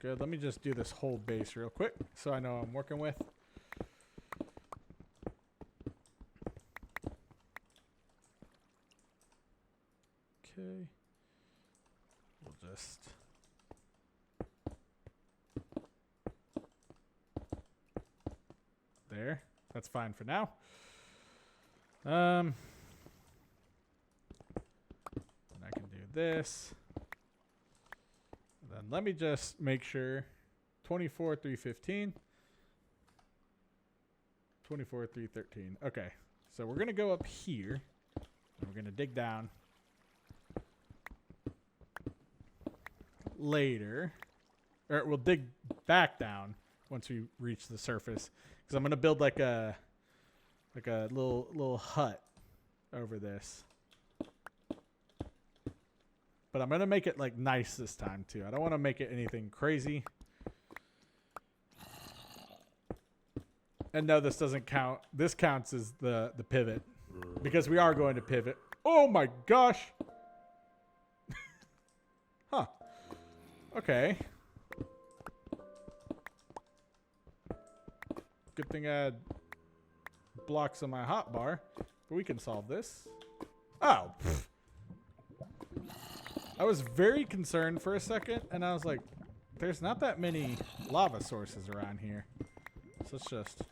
Good. Let me just do this whole base real quick so I know what I'm working with. Okay. We'll just there. That's fine for now. And I can do this. And then let me just make sure 24, 315. 24, 313. Okay. So we're going to go up here. And we're going to dig down. Later. Or we'll dig back down once we reach the surface. Because I'm going to build like a little hut over this. But I'm going to make it like nice this time too. I don't want to make it anything crazy. And no, this doesn't count. This counts as the pivot. Because we are going to pivot. Oh my gosh. Huh. Okay. Good thing I had blocks on my hotbar. But we can solve this. Oh. I was very concerned for a second. And I was like, there's not that many lava sources around here. So let's just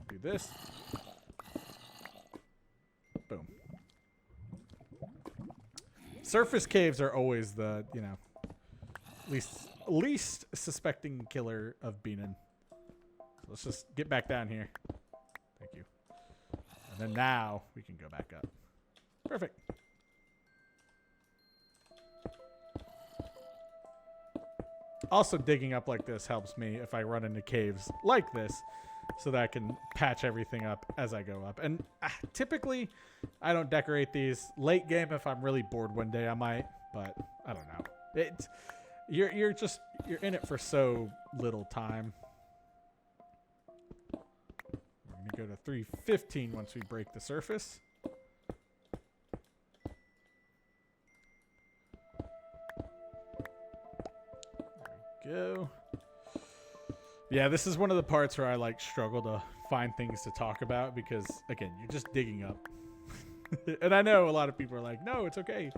do this. Boom. Surface caves are always the, you know, least suspecting killer of being in. So let's just get back down here. Thank you. And then now we can go back up. Perfect. Also, digging up like this helps me if I run into caves like this so that I can patch everything up as I go up. And typically, I don't decorate these. Late game, if I'm really bored one day, I might. But I don't know. You're in it for so little time. We're going to go to 315 once we break the surface. Go. Yeah, this is one of the parts where I like struggle to find things to talk about because again, you're just digging up. And I know a lot of people are like, no, it's okay.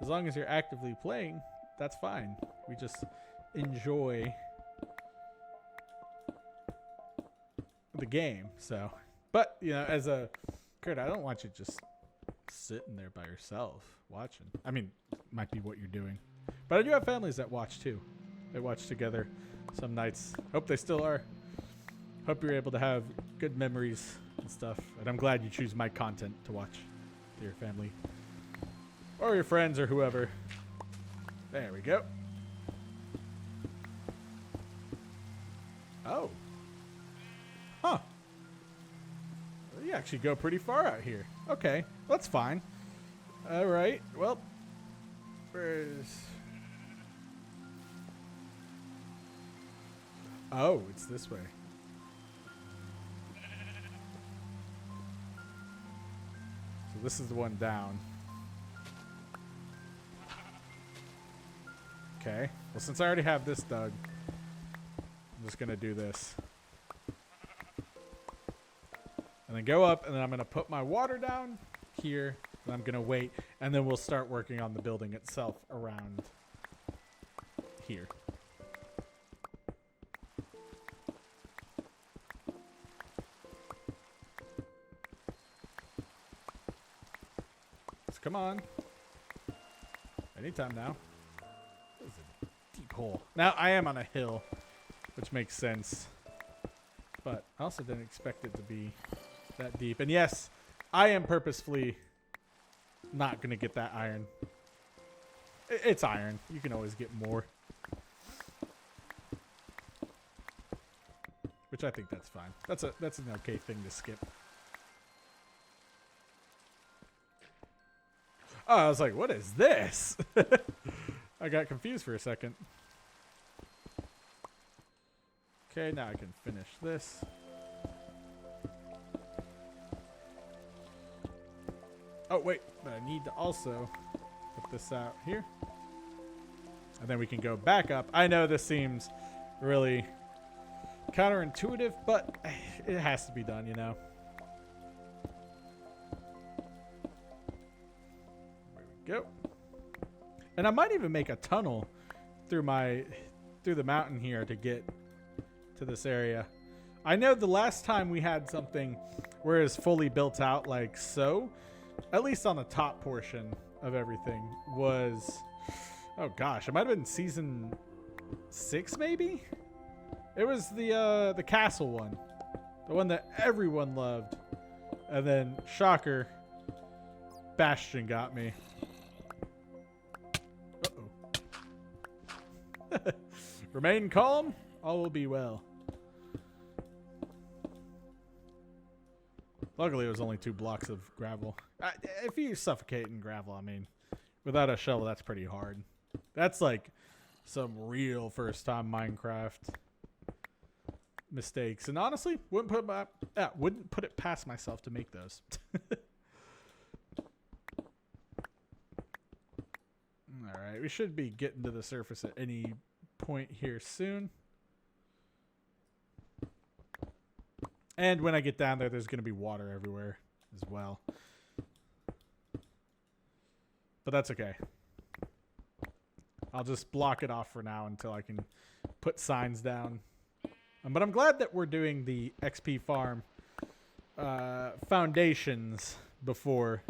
As long as you're actively playing, that's fine. We just enjoy the game. So, but you know, as a Kurt, I don't want you just sitting there by yourself watching. I mean, might be what you're doing, but I do have families that watch too. They watch together some nights. Hope they still are. Hope you're able to have good memories and stuff. And I'm glad you choose my content to watch to your family or your friends or whoever. There we go. Oh. Huh. You actually go pretty far out here. Okay. That's fine. All right. Well, where's... Oh, it's this way. So this is the one down. Okay. Well, since I already have this dug, I'm just going to do this. And then go up, and then I'm going to put my water down here, and I'm going to wait, and then we'll start working on the building itself around here. So come on. Anytime now. This is a deep hole. Now, I am on a hill, which makes sense. But I also didn't expect it to be that deep. And yes, I am purposefully not going to get that iron. It's iron. You can always get more. Which I think that's fine. That's an okay thing to skip. Oh, I was like, what is this? I got confused for a second. Okay, now I can finish this. Oh, wait. But I need to also put this out here. And then we can go back up. I know this seems really counterintuitive, but it has to be done, you know. There we go. And I might even make a tunnel through the mountain here to get to this area. I know the last time we had something where it's fully built out like so, at least on the top portion of everything, was, oh gosh, it might have been season 6 maybe? It was the castle one. The one that everyone loved. And then, shocker, Bastion got me. Uh-oh. Remain calm, all will be well. Luckily, it was only 2 blocks of gravel. If you suffocate in gravel, I mean, without a shovel, that's pretty hard. That's like some real first-time Minecraft mistakes. And honestly, wouldn't put it past myself to make those. All right, we should be getting to the surface at any point here soon. And when I get down there, there's going to be water everywhere as well. But that's okay. I'll just block it off for now until I can put signs down. But I'm glad that we're doing the XP farm foundations before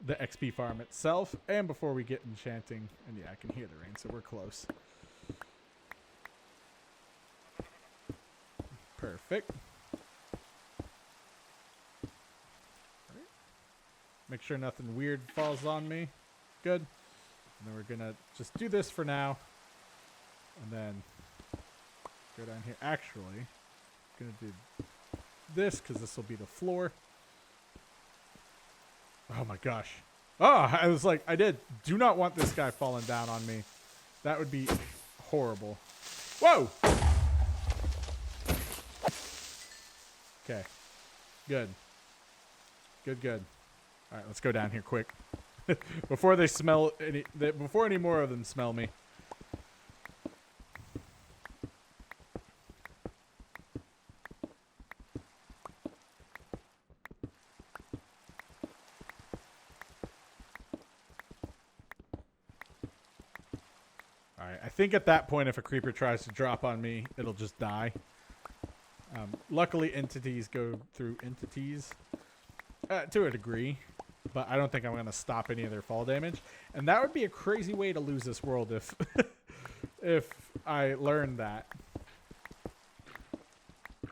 the XP farm itself and before we get enchanting. And yeah, I can hear the rain, so we're close. Perfect. Make sure nothing weird falls on me. Good. And then we're going to just do this for now. And then go down here. Actually, I'm going to do this because this will be the floor. Oh my gosh. Oh, I was like, I do not want this guy falling down on me. That would be horrible. Whoa! Okay. Good. Good, good. All right, let's go down here quick. Before they smell before any more of them smell me. All right, I think at that point, if a creeper tries to drop on me, it'll just die. Luckily, entities go through entities to a degree. But I don't think I'm going to stop any of their fall damage. And that would be a crazy way to lose this world if if I learned that. There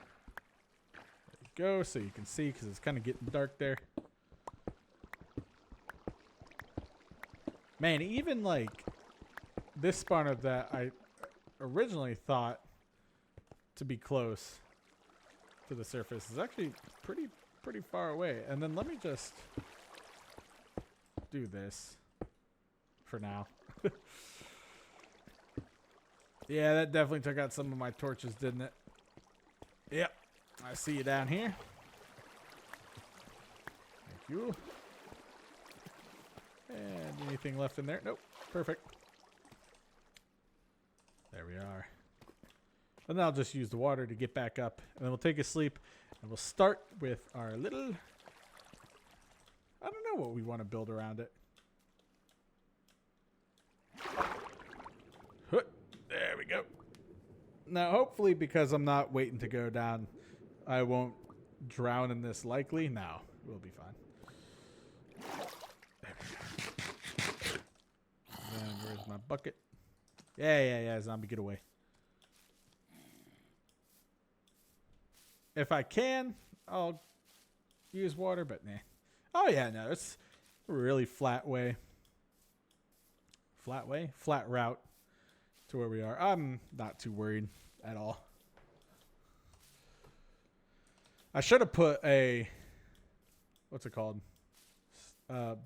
you go, so you can see because it's kind of getting dark there. Man, even like this spawner that I originally thought to be close to the surface is actually pretty far away. And then let me just do this for now. Yeah, that definitely took out some of my torches, didn't it? Yep. I see you down here. Thank you. And anything left in there? Nope. Perfect. There we are. And then I'll just use the water to get back up. And then we'll take a sleep. And we'll start with our little... I don't know what we want to build around it. There we go. Now, hopefully, because I'm not waiting to go down, I won't drown in this likely. No, we'll be fine. Then where's my bucket? Yeah, zombie, get away. If I can, I'll use water, but nah. Oh, yeah, no, it's a really flat way. Flat way? Flat route to where we are. I'm not too worried at all. I should have put a, what's it called?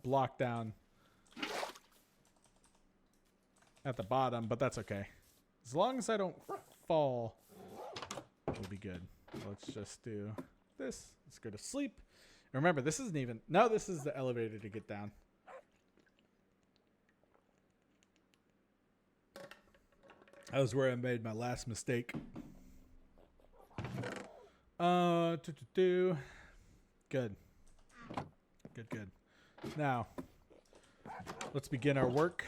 Block down at the bottom, but that's okay. As long as I don't fall, we'll be good. Let's just do this. Let's go to sleep. And remember, this isn't even... No, this is the elevator to get down. That was where I made my last mistake. Good. Good. Now, let's begin our work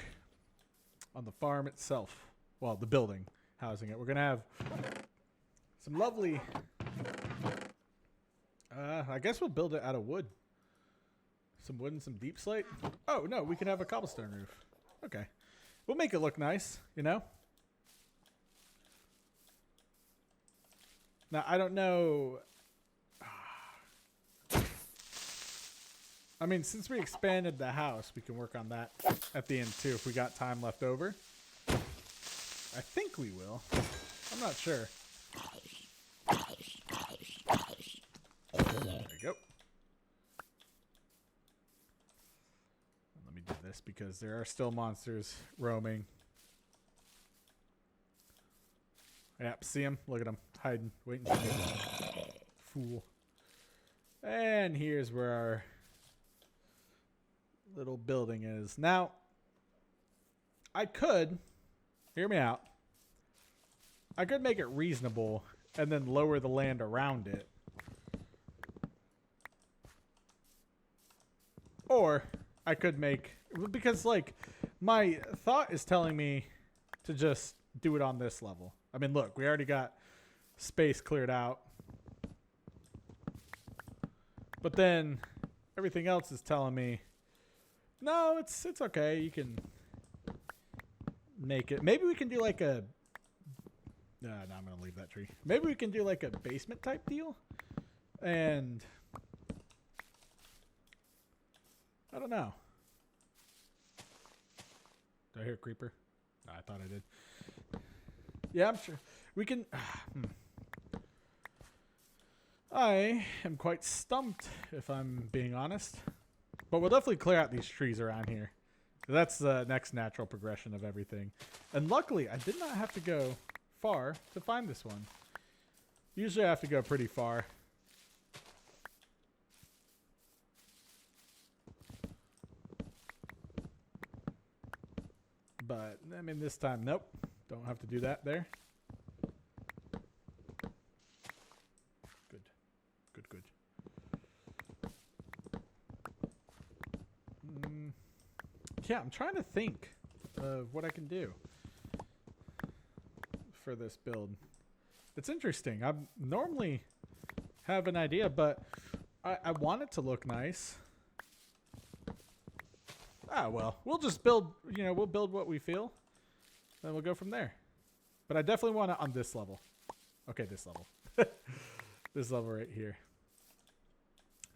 on the farm itself. Well, the building, housing it. We're going to have some lovely... I guess we'll build it out of wood. Some wood and some deep slate. Oh, no, we can have a cobblestone roof. Okay. We'll make it look nice, you know? Now, I don't know. I mean, since we expanded the house, we can work on that at the end, too, if we got time left over. I think we will. I'm not sure. There we go. Let me do this because there are still monsters roaming. Yep, see him? Look at him. Hiding. Waiting for me. Fool. And here's where our little building is. Now, I could, hear me out, I could make it reasonable and then lower the land around it. Or I could make, because like my thought is telling me to just do it on this level. I mean, look, we already got space cleared out. But then everything else is telling me, no, it's okay. You can make it. Maybe we can do like a, no, I'm going to leave that tree. Maybe we can do like a basement type deal. And I don't know. Did I hear a creeper? No, I thought I did. Yeah, I'm sure. We can... I am quite stumped, if I'm being honest. But we'll definitely clear out these trees around here. That's the next natural progression of everything. And luckily, I did not have to go far to find this one. Usually I have to go pretty far. But, I mean, this time, nope. Don't have to do that there. Good. Yeah, I'm trying to think of what I can do for this build. It's interesting. I normally have an idea, but I want it to look nice. Ah, well, we'll just build, we'll build what we feel. Then we'll go from there. But I definitely want it on this level. Okay, this level. This level right here.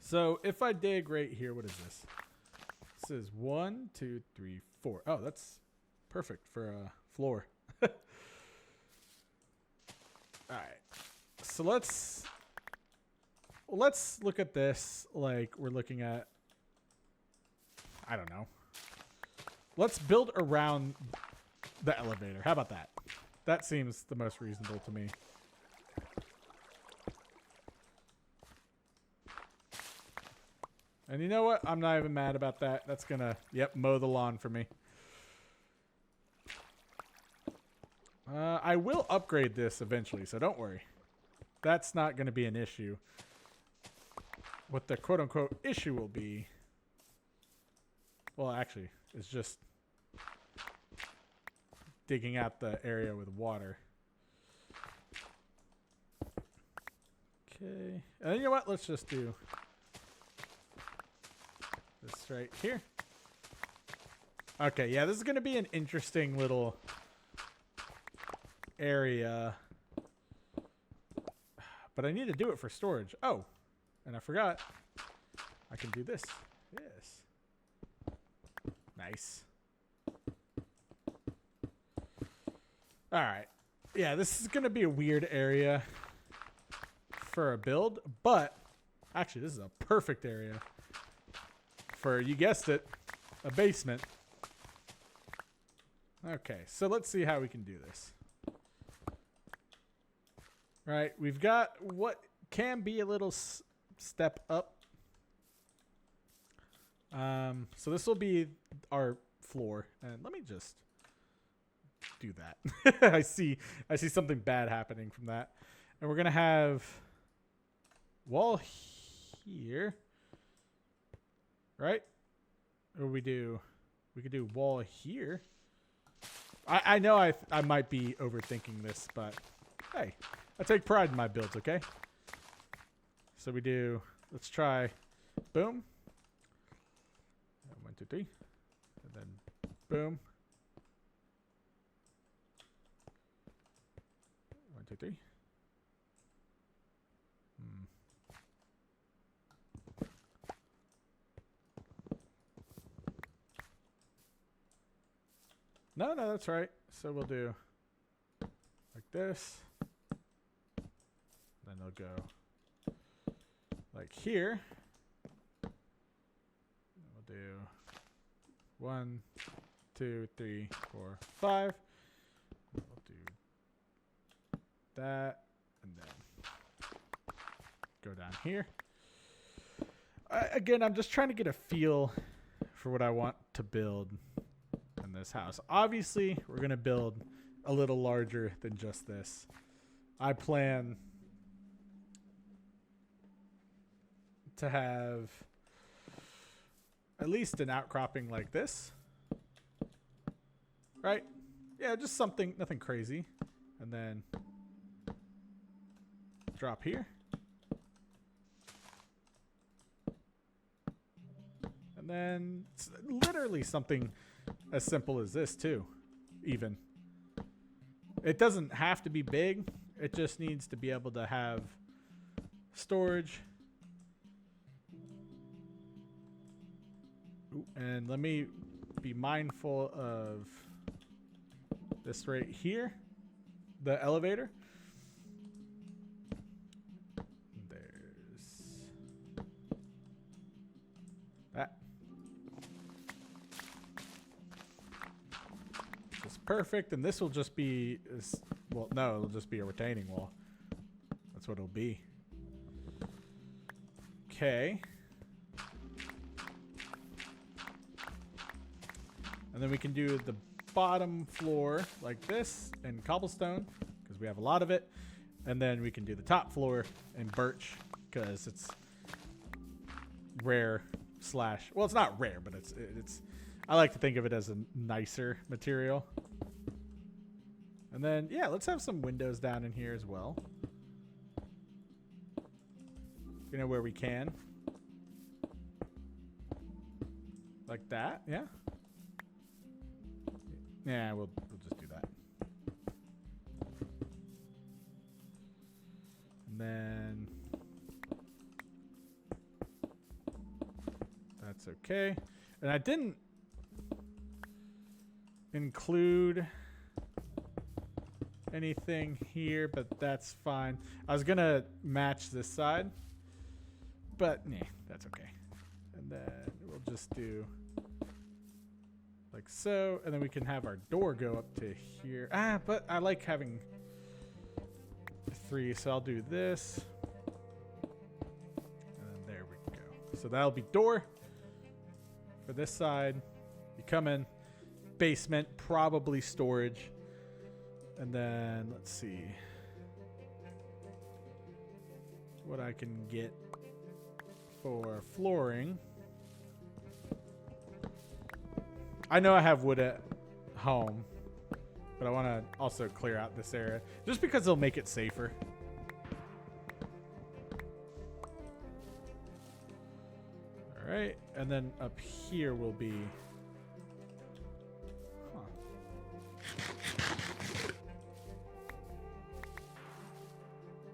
So if I dig right here, what is this? This is 1, 2, 3, 4. Oh, that's perfect for a floor. All right. So let's look at this like we're looking at, I don't know. Let's build around the elevator. How about that? That seems the most reasonable to me. And you know what? I'm not even mad about that. That's gonna, yep, mow the lawn for me. I will upgrade this eventually, so don't worry. That's not going to be an issue. What the quote-unquote issue will be, well, actually, is just digging out the area with water. Okay. And you know what? Let's just do this right here. Okay, yeah, this is going to be an interesting little area. But I need to do it for storage. Oh, and I forgot. I can do this. Yes. Nice. All right. Yeah, this is going to be a weird area for a build, but actually this is a perfect area for, you guessed it, a basement. Okay, so let's see how we can do this. Right, we've got what can be a little step up. So this will be our floor, and let me just do that. I see something bad happening from that, and we're gonna have wall here, right? Or we could do wall here. I know I might be overthinking this, but hey, I take pride in my builds, okay? So we do, let's try, boom. 1, 2, 3. And then boom. 1, 2, 3. No, that's right. So we'll do like this. Then they'll go like here. We'll do 1, 2, 3, 4, 5. We'll do that, and then go down here. Again, I'm just trying to get a feel for what I want to build in this house. Obviously, we're going to build a little larger than just this. I plan to have at least an outcropping like this. Right? Yeah, just something, nothing crazy. And then drop here. And then it's literally something as simple as this too, even. It doesn't have to be big. It just needs to be able to have storage. Ooh, and let me be mindful of this right here, the elevator. There's that. Just perfect, and this will just be, well, no, it'll just be a retaining wall. That's what it'll be. Okay. And then we can do the bottom floor like this in cobblestone because we have a lot of it. And then we can do the top floor in birch because it's rare slash, well, it's not rare, but it's I like to think of it as a nicer material. And then, yeah, let's have some windows down in here as well. You know, where we can. Like that, yeah. Yeah, we'll just do that. And then that's okay. And I didn't include anything here, but that's fine. I was gonna match this side, but nah, that's okay. And then we'll just do Like so, and then we can have our door go up to here. But I like having 3, so I'll do this. And then there we go. So that'll be door for this side. You come in, basement, probably storage. And then let's see what I can get for flooring. I know I have wood at home, but I want to also clear out this area just because it'll make it safer. All right, and then up here will be.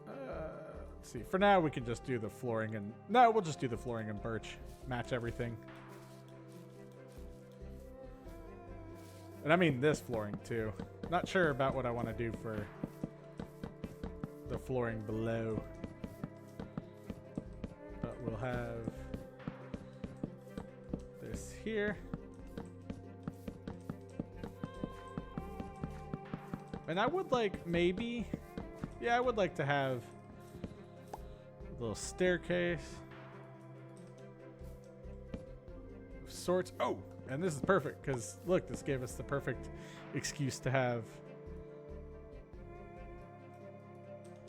Let's see. For now, we can just do the flooring and we'll just do the flooring and birch. Match everything. And I mean this flooring too. Not sure about what I want to do for the flooring below. But we'll have this here. And I would like maybe, yeah, I would like to have a little staircase of sorts. Oh! And this is perfect because look, this gave us the perfect excuse to have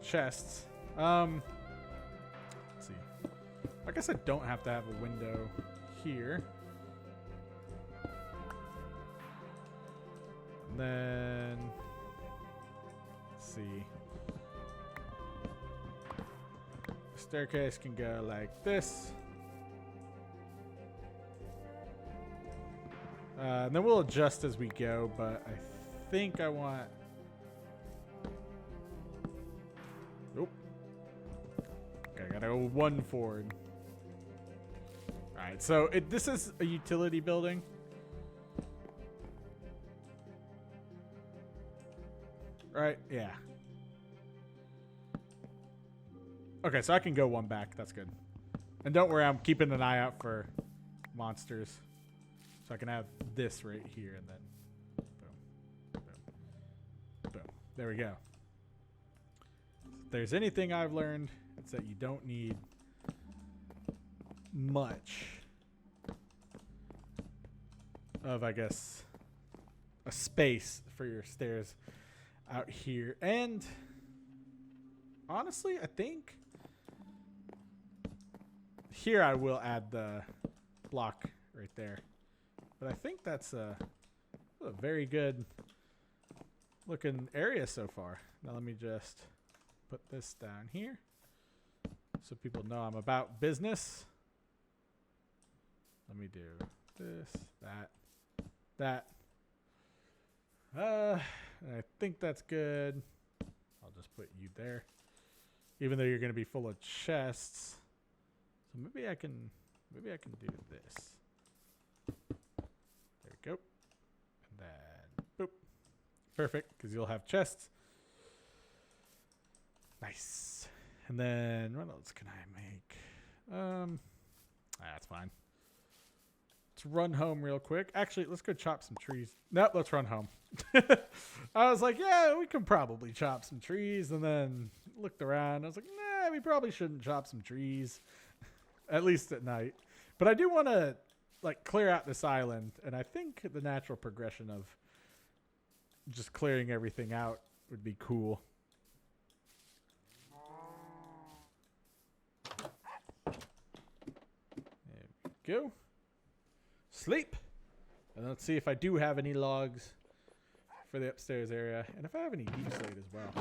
chests. Let's see. I guess I don't have to have a window here. And then let's see. The staircase can go like this. And then we'll adjust as we go, but I think I want. Nope. Okay, I gotta go 1 forward. Alright, so this is a utility building. Right? Yeah. Okay, so I can go 1 back. That's good. And don't worry, I'm keeping an eye out for monsters. So I can have this right here and then boom, boom, boom. There we go. If there's anything I've learned, it's that you don't need much of, I guess, a space for your stairs out here. And honestly, I think here I will add the block right there. But I think that's a very good looking area so far. Now let me just put this down here so people know I'm about business. Let me do this, that. I think that's good. I'll just put you there. Even though you're going to be full of chests. So maybe I can do this. Go. And then boop. Perfect, because you'll have chests. Nice. And then what else can I make? That's fine. Let's run home real quick. Actually, let's go chop some trees. Nope, let's run home. I was like, yeah, we can probably chop some trees, and then looked around. I was like, nah, we probably shouldn't chop some trees. At least at night. But I do want to like clear out this island, and I think the natural progression of just clearing everything out would be cool. There we go. Sleep. And let's see if I do have any logs for the upstairs area, and if I have any deep slate as well.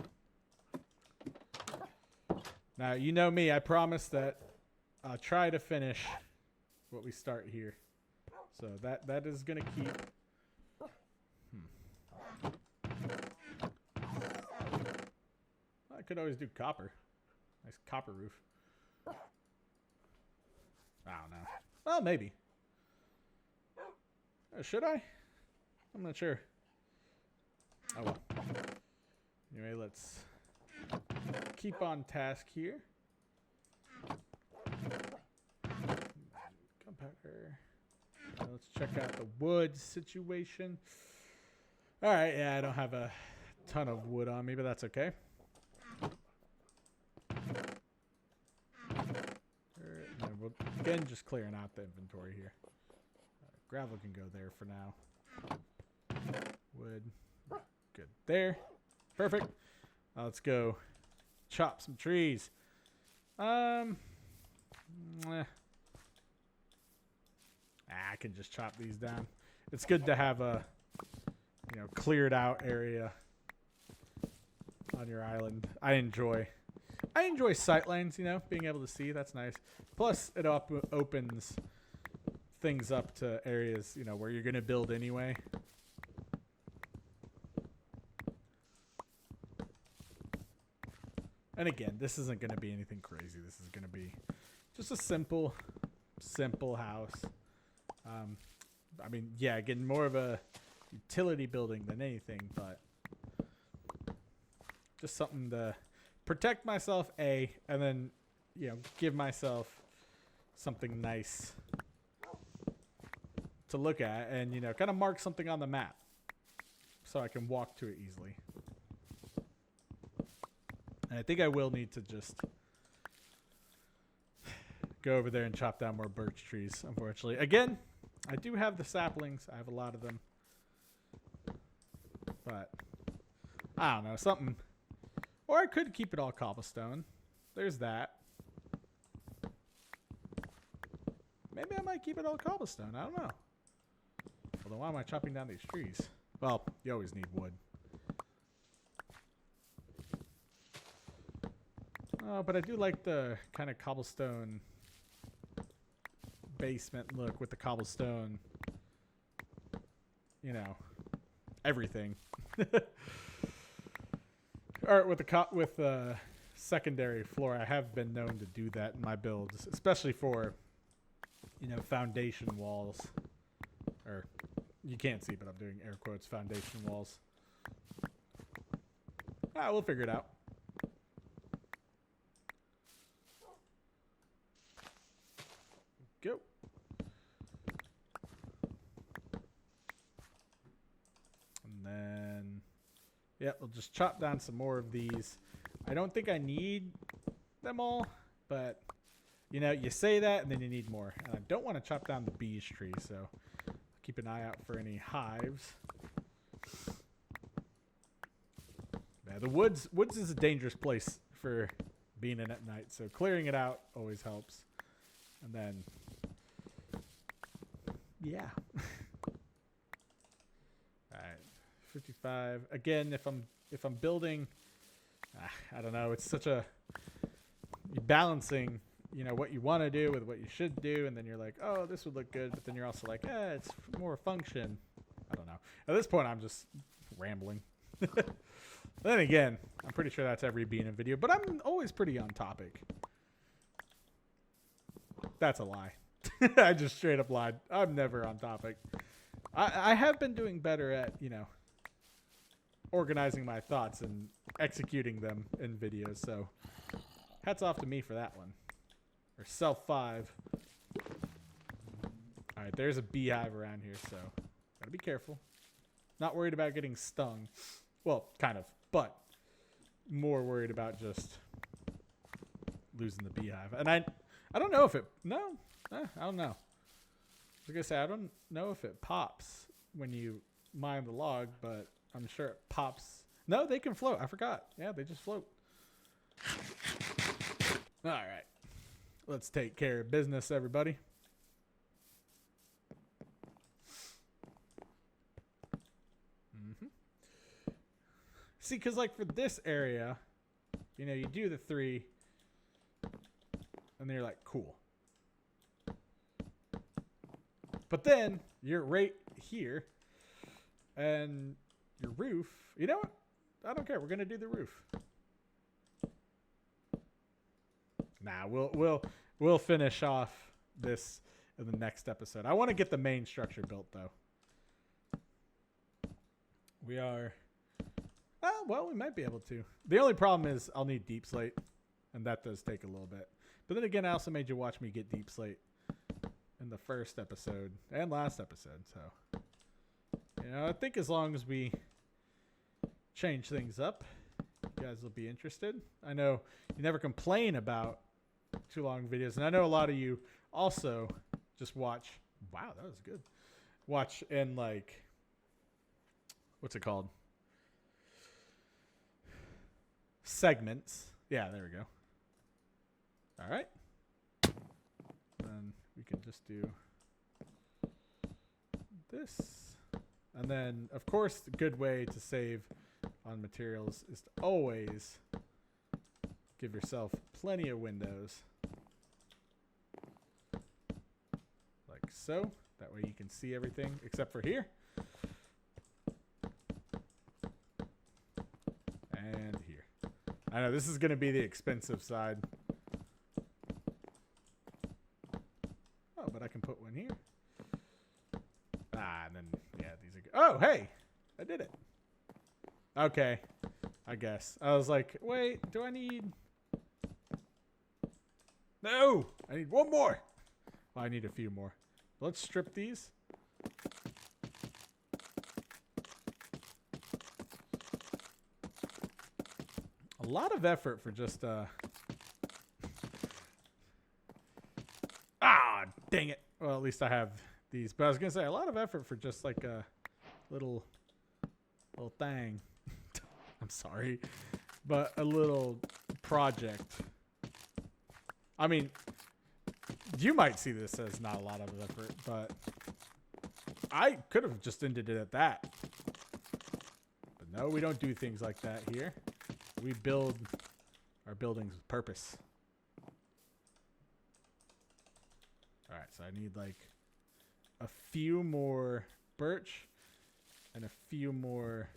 Now, you know me, I promise that I'll try to finish what we start here. So that is going to keep. I could always do copper. Nice copper roof. I don't know. Well, maybe. Should I? I'm not sure. Oh well. Anyway, let's keep on task here. Gunpowder. Let's check out the wood situation. All right, yeah, I don't have a ton of wood on me, but that's okay. Again, just clearing out the inventory here. Gravel can go there for now. Wood, good there. Perfect. Let's go chop some trees. I can just chop these down. It's good to have a, cleared out area on your island. I enjoy sightlines, being able to see. That's nice. Plus, it opens things up to areas, where you're going to build anyway. And again, this isn't going to be anything crazy. This is going to be just a simple house. I mean, yeah, again, more of a utility building than anything, but just something to protect myself, and then, give myself something nice to look at and, kind of mark something on the map so I can walk to it easily. And I think I will need to just go over there and chop down more birch trees, unfortunately. Again, I do have the saplings. I have a lot of them. But, I don't know, something. Or I could keep it all cobblestone. There's that. Maybe I might keep it all cobblestone. I don't know. Although, why am I chopping down these trees? Well, you always need wood. Oh, but I do like the kind of cobblestone basement look with the cobblestone, everything. Or with the secondary floor, I have been known to do that in my builds, especially for, foundation walls. Or you can't see, but I'm doing air quotes, foundation walls. We'll figure it out. Go. And then, we'll just chop down some more of these. I don't think I need them all, but, you say that and then you need more. And I don't want to chop down the bees tree, so keep an eye out for any hives. Yeah, the woods is a dangerous place for being in at night, so clearing it out always helps. And then, yeah. All right, 55. Again, if I'm building, I don't know. It's such a balancing, what you want to do with what you should do, and then you're like, oh, this would look good, but then you're also like, it's more function. I don't know. At this point, I'm just rambling. Then again, I'm pretty sure that's every being in video, but I'm always pretty on topic. That's a lie. I just straight up lied. I'm never on topic. I have been doing better at, organizing my thoughts and executing them in videos. So hats off to me for that one. Or self 5. All right, there's a beehive around here, so gotta be careful. Not worried about getting stung. Well, kind of, but more worried about just losing the beehive. And I don't know if it... No, I don't know. I was going to say, I don't know if it pops when you mine the log, but I'm sure it pops. No, they can float. I forgot. Yeah, they just float. All right. Let's take care of business, everybody. See, because like for this area, you do the 3, and then you're like, cool. But then you're right here, and your roof. You know what? I don't care. We're gonna do the roof. Nah, we'll finish off this in the next episode. I want to get the main structure built though. We are. Oh, well, we might be able to. The only problem is I'll need deep slate, and that does take a little bit. But then again, I also made you watch me get deep slate. in the first episode and last episode. So, you know, I think as long as we change things up, you guys will be interested. I know you never complain about too long videos, and I know a lot of you also just watch. Wow, that was good. Watch in like, what's it called? Segments. Yeah, there we go. All right. Then we can just do this. And then, of course, the good way to save on materials is to always give yourself plenty of windows. Like so. That way you can see everything except for here. And here. I know this is going to be the expensive side. Oh, but I can put one here. Ah, and then, yeah, these are good. Oh, hey, I did it. Okay, I guess. I was like, wait, do I need... No, I need one more. Well, I need a few more. Let's strip these. A lot of effort for just ah, dang it. Well, at least I have these. But I was gonna say a lot of effort for just like a little thing. I'm sorry, but a little project. I mean, you might see this as not a lot of effort, but I could have just ended it at that. But no, we don't do things like that here. We build our buildings with purpose. All right, so I need like a few more birch and a few more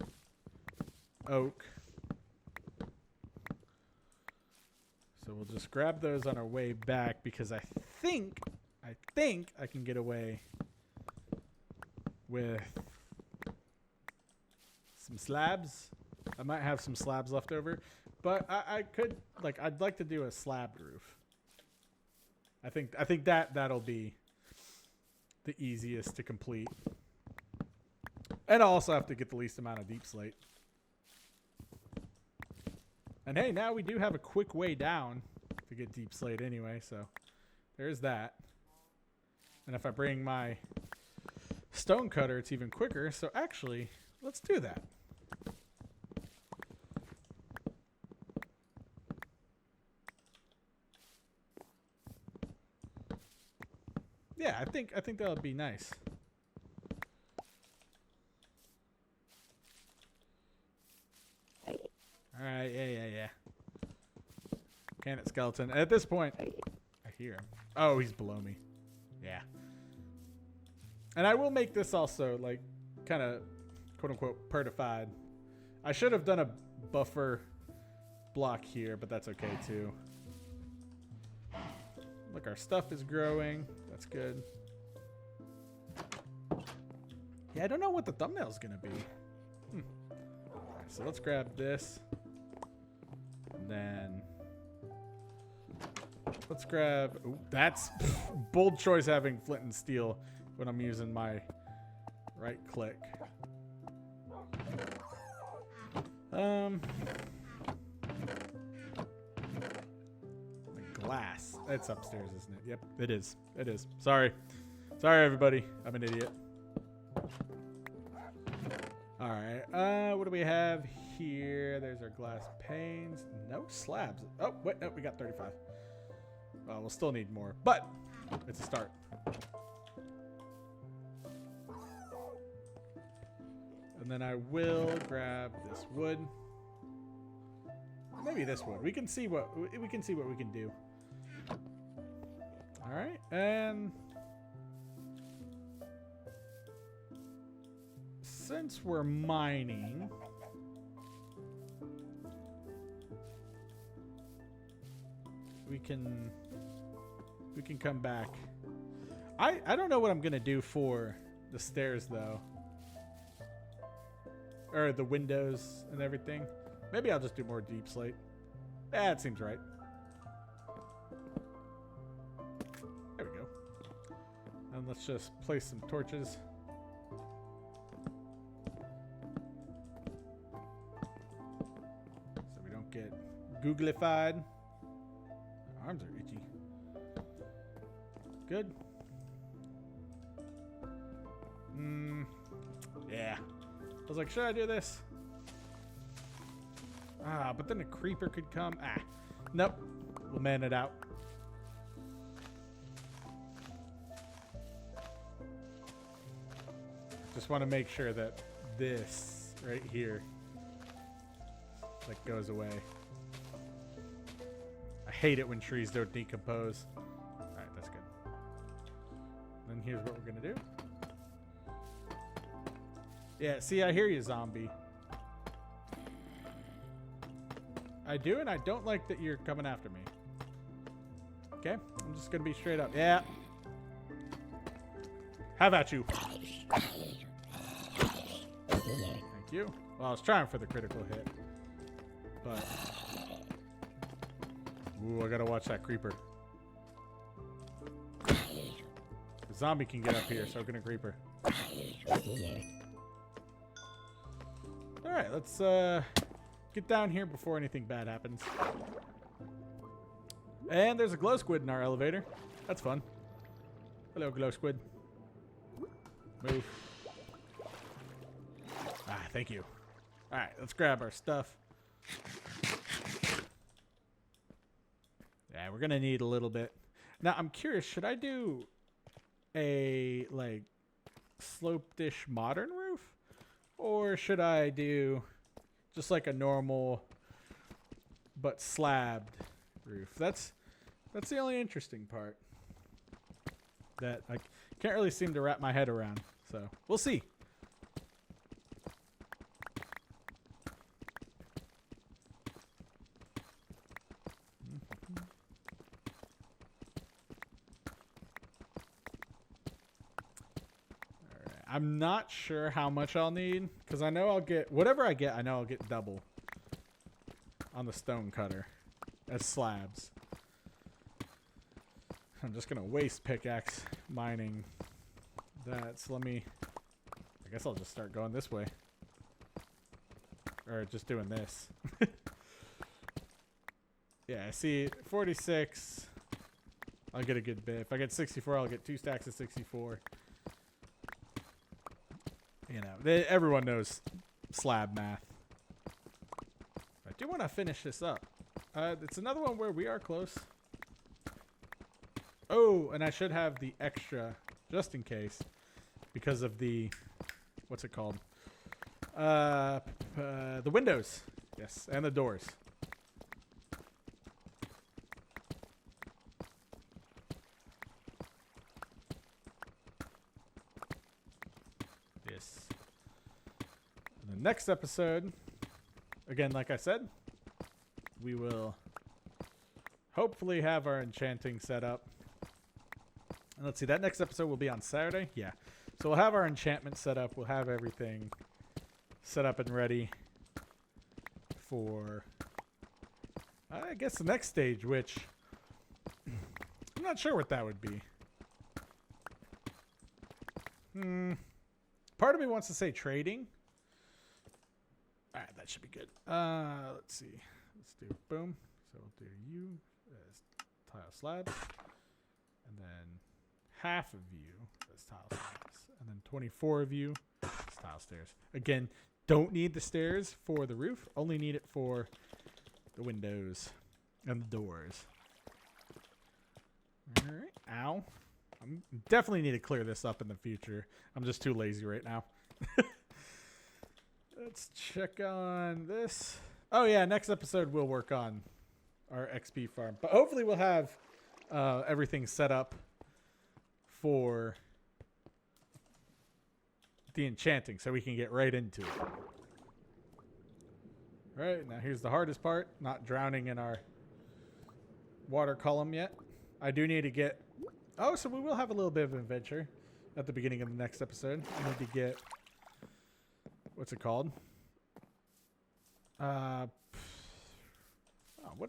oak. So we'll just grab those on our way back because I think I can get away with some slabs. I might have some slabs left over, but I could I'd like to do a slabbed roof. I think that'll be the easiest to complete. And I also have to get the least amount of deep slate. And hey, now we do have a quick way down to get deep slate anyway, so there's that. And if I bring my stone cutter, it's even quicker. So actually, let's do that. Yeah, I think that'll be nice. All right, yeah. Can it, skeleton? At this point, I hear him. Oh, he's below me. Yeah. And I will make this also like kind of quote unquote pertified. I should have done a buffer block here, but that's okay too. Look, our stuff is growing. That's good. Yeah, I don't know what the thumbnail is going to be. All right, so let's grab this. And then let's grab... Ooh, that's bold choice having flint and steel when I'm using my right click. Glass. It's upstairs, isn't it? Yep, it is. It is. Sorry. Sorry, everybody. I'm an idiot. All right. What do we have here? There's our glass panes. No slabs. Oh, wait. No, we got 35. Well, we'll still need more, but it's a start. And then I will grab this wood. Maybe this wood. We can see what we can do. All right, and since we're mining, we can come back. I don't know what I'm gonna do for the stairs though, or the windows and everything. Maybe I'll just do more deep slate. That seems right. There we go. And let's just place some torches. So we don't get googlified. My arms are itchy. Good. Yeah. I was like, should I do this? But then a creeper could come. Nope. We'll man it out. Just want to make sure that this right here like goes away. I hate it when trees don't decompose. Alright, that's good. Then here's what we're gonna do. Yeah, see, I hear you, zombie. I do, and I don't like that you're coming after me. Okay, I'm just gonna be straight up. Yeah. Have at you. Thank you. Well, I was trying for the critical hit. But... Ooh, I gotta watch that creeper. The zombie can get up here, so can a creeper. Alright, let's get down here before anything bad happens. And there's a glow squid in our elevator. That's fun. Hello, glow squid. Move. Thank you. Alright, let's grab our stuff. Yeah, we're gonna need a little bit. Now, I'm curious, should I do a, like, sloped-ish modern roof? Or should I do just like a normal but slabbed roof? That's the only interesting part that I can't really seem to wrap my head around. So we'll see. I'm not sure how much I'll need, because I know I'll get, whatever I get, I know I'll get double on the stone cutter as slabs. I'm just going to waste pickaxe mining that. So let me, I guess I'll just start going this way. Or just doing this. Yeah, see, 46, I'll get a good bit. If I get 64, I'll get 2 stacks of 64. You know, everyone knows slab math. I do want to finish this up. It's another one where we are close. Oh, and I should have the extra just in case because of the, what's it called? The windows. Yes, and the doors. Yes. In the next episode, again, like I said, we will hopefully have our enchanting set up. And let's see, that next episode will be on Saturday. Yeah. So we'll have our enchantment set up. We'll have everything set up and ready for, I guess, the next stage, which I'm not sure what that would be. Part of me wants to say trading. All right, that should be good. Let's see. Let's do boom. So we'll do you as tile slabs, and then half of you as tile slabs, and then 24 of you as tile stairs. Again, don't need the stairs for the roof. Only need it for the windows and the doors. All right. Ow. I definitely need to clear this up in the future. I'm just too lazy right now. Let's check on this. Oh, yeah. Next episode, we'll work on our XP farm. But hopefully we'll have everything set up for the enchanting so we can get right into it. All right. Now, here's the hardest part. Not drowning in our water column yet. I do need to get... Oh, so we will have a little bit of an adventure at the beginning of the next episode. I need to get... What's it called? What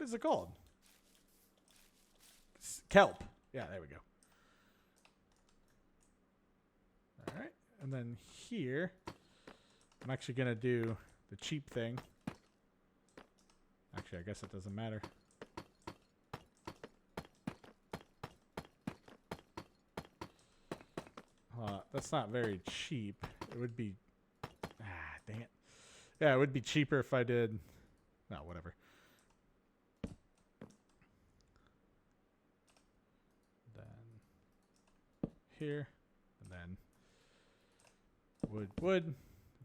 is it called? Kelp. Yeah, there we go. All right. And then here, I'm actually going to do the cheap thing. Actually, I guess it doesn't matter. That's not very cheap. It would be... dang it. Yeah, it would be cheaper if I did... No, whatever. Then here, and then wood, and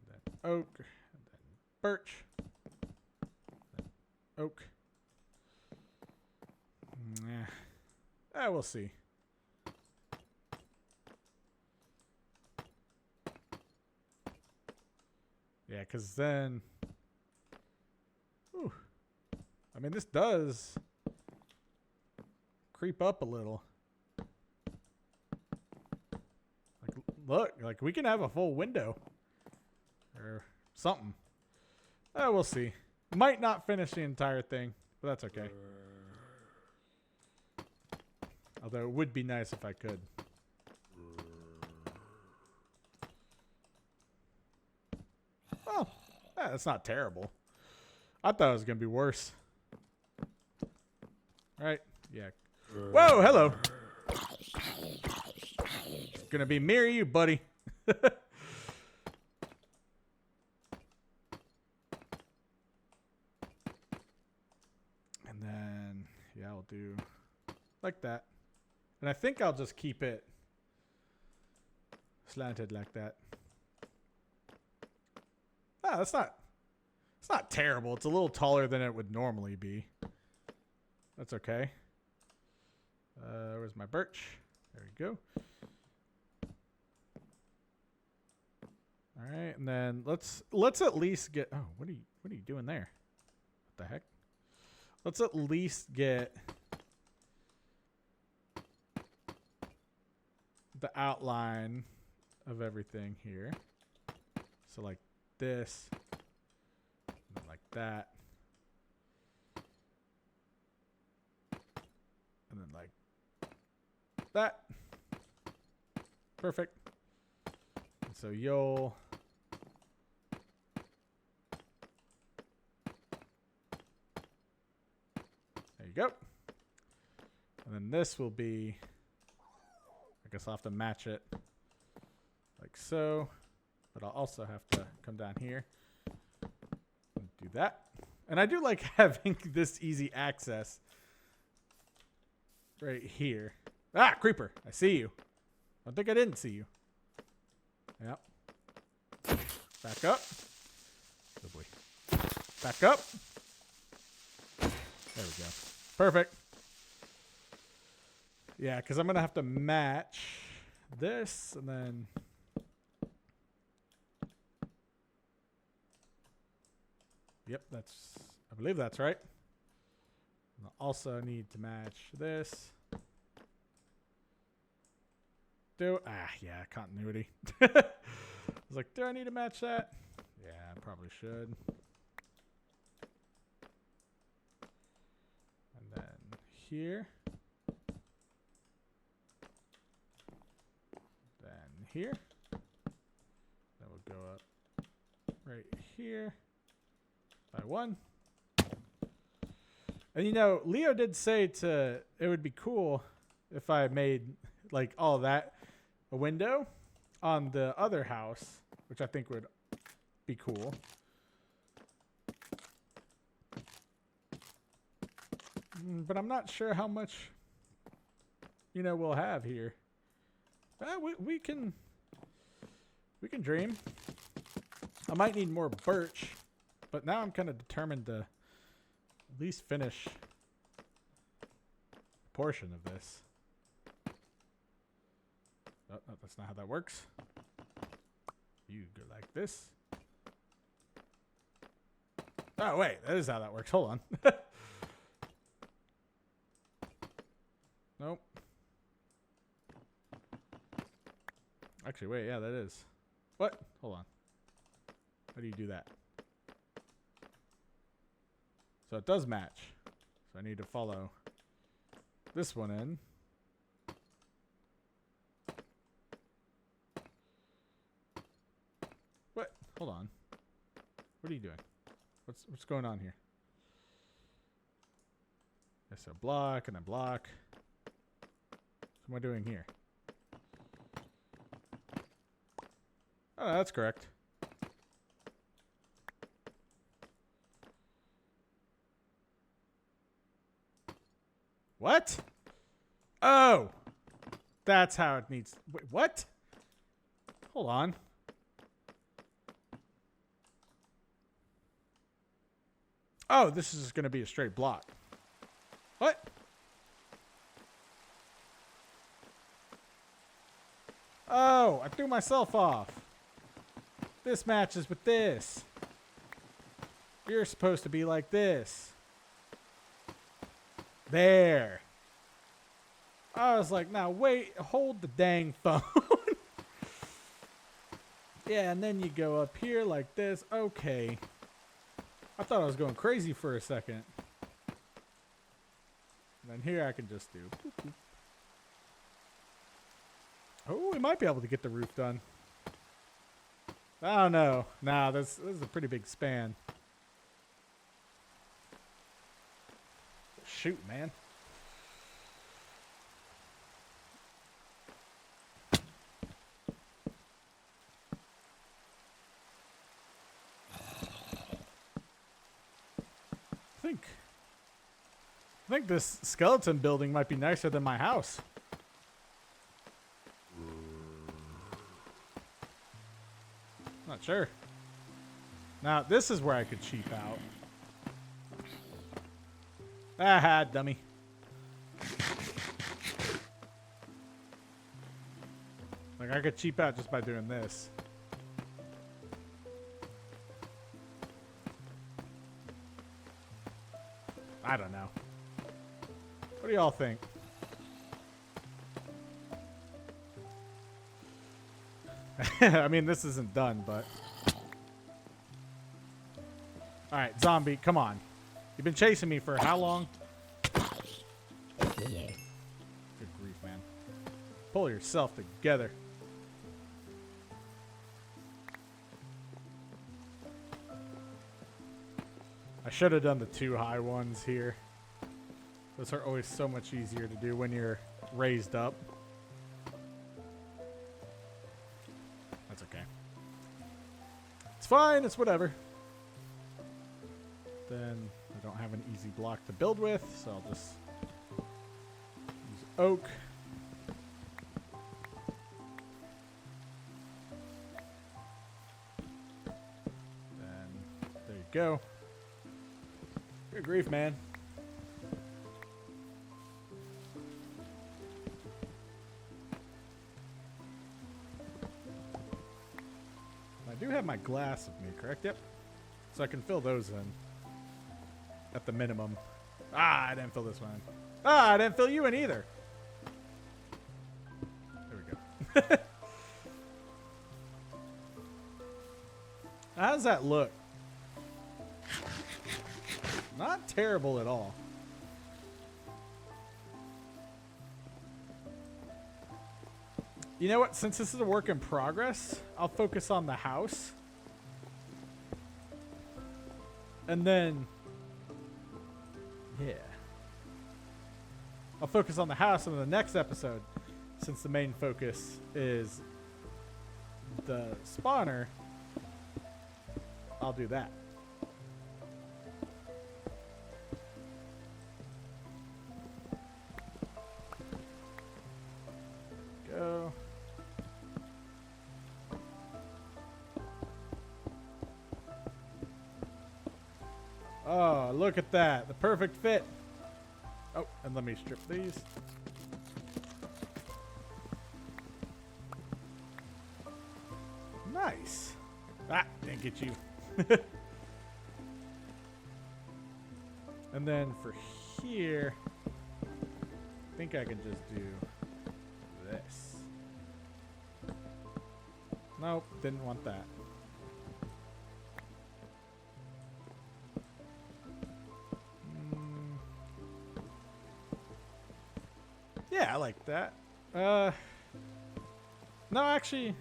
then oak, and then birch, then oak. We'll see. Yeah, because then... Whew, I mean, this does creep up a little. Like, look, like we can have a full window or something. We'll see. Might not finish the entire thing, but that's okay. Although it would be nice if I could. Oh, yeah, that's not terrible. I thought it was going to be worse. Right? Yeah. Whoa, hello. Gonna be me or you, buddy. And then, yeah, I'll do like that. And I think I'll just keep it slanted like that. Ah, it's not terrible. It's a little taller than it would normally be. That's okay. Where's my birch? There we go. All right, and then let's at least get... Oh, what are you doing there? What the heck? Let's at least get the outline of everything here. So like this, and like that, and then like that. Perfect. And so you'll... There you go. And then this will be... I guess I'll have to match it like so. But I'll also have to come down here and do that. And I do like having this easy access right here. Ah, creeper. I see you. I think I didn't see you. Yep. Back up. Oh boy. Back up. There we go. Perfect. Yeah, because I'm going to have to match this and then... Yep, I believe that's right. I'll also need to match this. Yeah, continuity. I was like, do I need to match that? Yeah, I probably should. And then here. Then here. Then we'll go up right here by one. And you know, Leo did say it would be cool if I made like all that a window on the other house, which I think would be cool. But I'm not sure how much, you know, we'll have here. We can dream. I might need more birch, but now I'm kind of determined to at least finish a portion of this. Oh, no, that's not how that works. You go like this. Oh, wait. That is how that works. Hold on. Nope. Actually, wait. Yeah, that is. What? Hold on. How do you do that? So it does match. So I need to follow this one in. Hold on. What are you doing? What's going on here? Yeah, so block and then block. What am I doing here? Oh, that's correct. What? Oh! That's how it needs... Wait, what? Hold on. Oh, this is just going to be a straight block. What? Oh, I threw myself off. This matches with this. You're supposed to be like this. There. I was like, now wait, hold the dang phone. Yeah, and then you go up here like this. Okay. I thought I was going crazy for a second. And then here I can just do. Boop, boop. Oh, we might be able to get the roof done. I don't know. Nah, this is a pretty big span. Shoot, man. I think this skeleton building might be nicer than my house. Not sure. Now, this is where I could cheap out. Ah, dummy. Like, I could cheap out just by doing this. I don't know. What do y'all think? I mean, this isn't done, but... Alright, zombie, come on. You've been chasing me for how long? Good grief, man. Pull yourself together. I should have done the 2 high ones here. Those are always so much easier to do when you're raised up. That's okay. It's fine, it's whatever. Then I don't have an easy block to build with, so I'll just use oak. Then there you go. Good grief, man. I do have my glass with me, correct? Yep. So I can fill those in. At the minimum. Ah, I didn't fill this one in. Ah, I didn't fill you in either. There we go. How does that look? Not terrible at all. You know what? Since this is a work in progress, I'll focus on the house. And then... yeah. I'll focus on the house in the next episode, since the main focus is the spawner. I'll do that. Go. Oh, look at that. The perfect fit. Oh, and let me strip these. Nice. Ah, didn't get you. And then for here, I think I can just do this. Nope, didn't want that. Yeah, I like that. No, actually,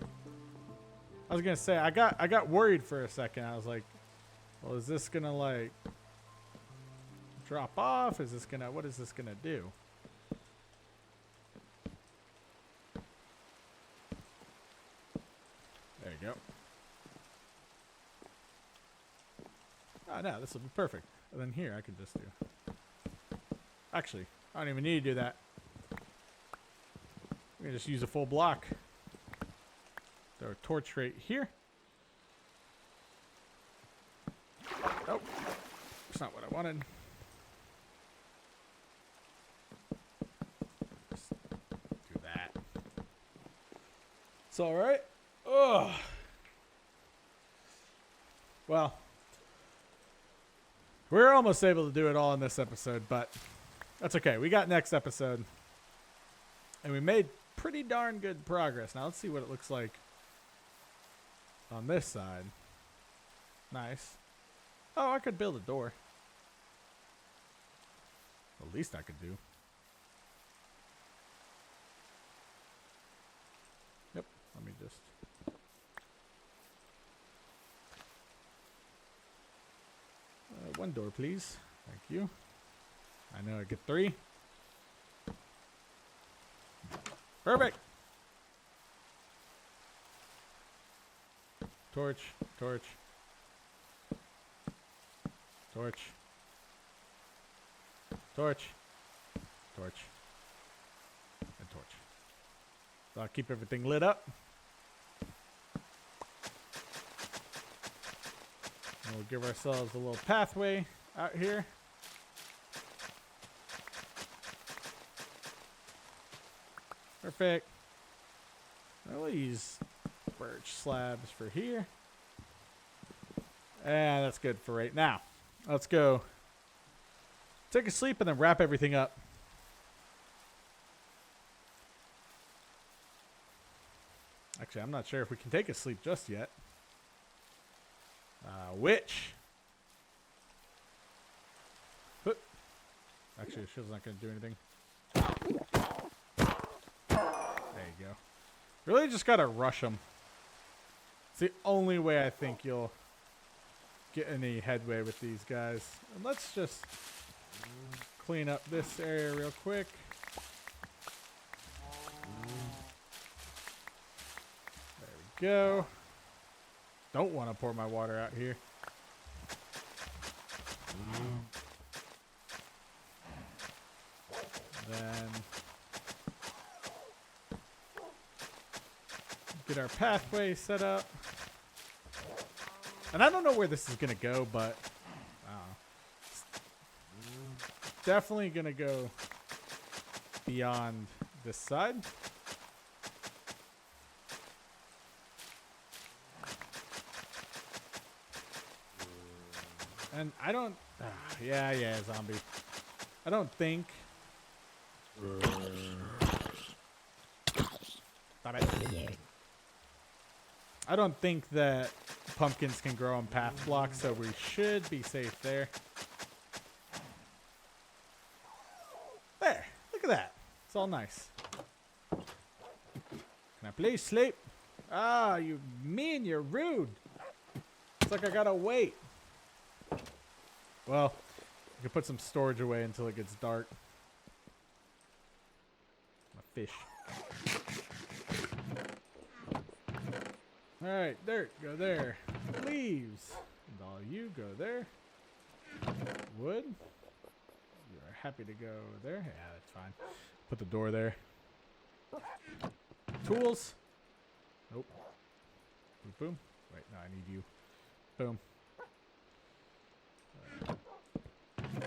I was gonna say I got worried for a second. I was like, well, is this gonna like drop off? Is this gonna what is this gonna do? There you go. Oh no, this will be perfect. And then here I can just do. Actually, I don't even need to do that. We can just use a full block. Throw a torch right here. Oh, that's not what I wanted. Just do that. It's all right. Ugh. Well, we're almost able to do it all in this episode, but that's okay. We got next episode, and we made pretty darn good progress. Now let's see what it looks like on this side. Nice. Oh, I could build a door. The least I could do. Yep. Let me just. One door, please. Thank you. I know I get 3. Perfect. Torch, torch, torch, torch, torch, and torch. So I'll keep everything lit up. And we'll give ourselves a little pathway out here. Perfect. I'll use birch slabs for here. And that's good for right now. Let's go take a sleep and then wrap everything up. Actually, I'm not sure if we can take a sleep just yet. Which? Actually, the shield's not going to do anything. There you go. Really just got to rush them. It's the only way I think you'll get any headway with these guys. And let's just clean up this area real quick. There we go. Don't want to pour my water out here. Then get our pathway set up. And I don't know where this is going to go, but it's definitely going to go beyond this side. And I don't... yeah, zombie. I don't think... Stop it. I don't think that pumpkins can grow on path blocks, so we should be safe there. There. Look at that. It's all nice. Can I please sleep? Ah, you mean you're rude. It's like I gotta wait. Well, you can put some storage away until it gets dark. My fish. Alright, dirt, go there. Leaves. And all you go there. Wood. You are happy to go there. Yeah, that's fine. Put the door there. Tools. Nope. Boom, boom. Wait, no, I need you. Boom.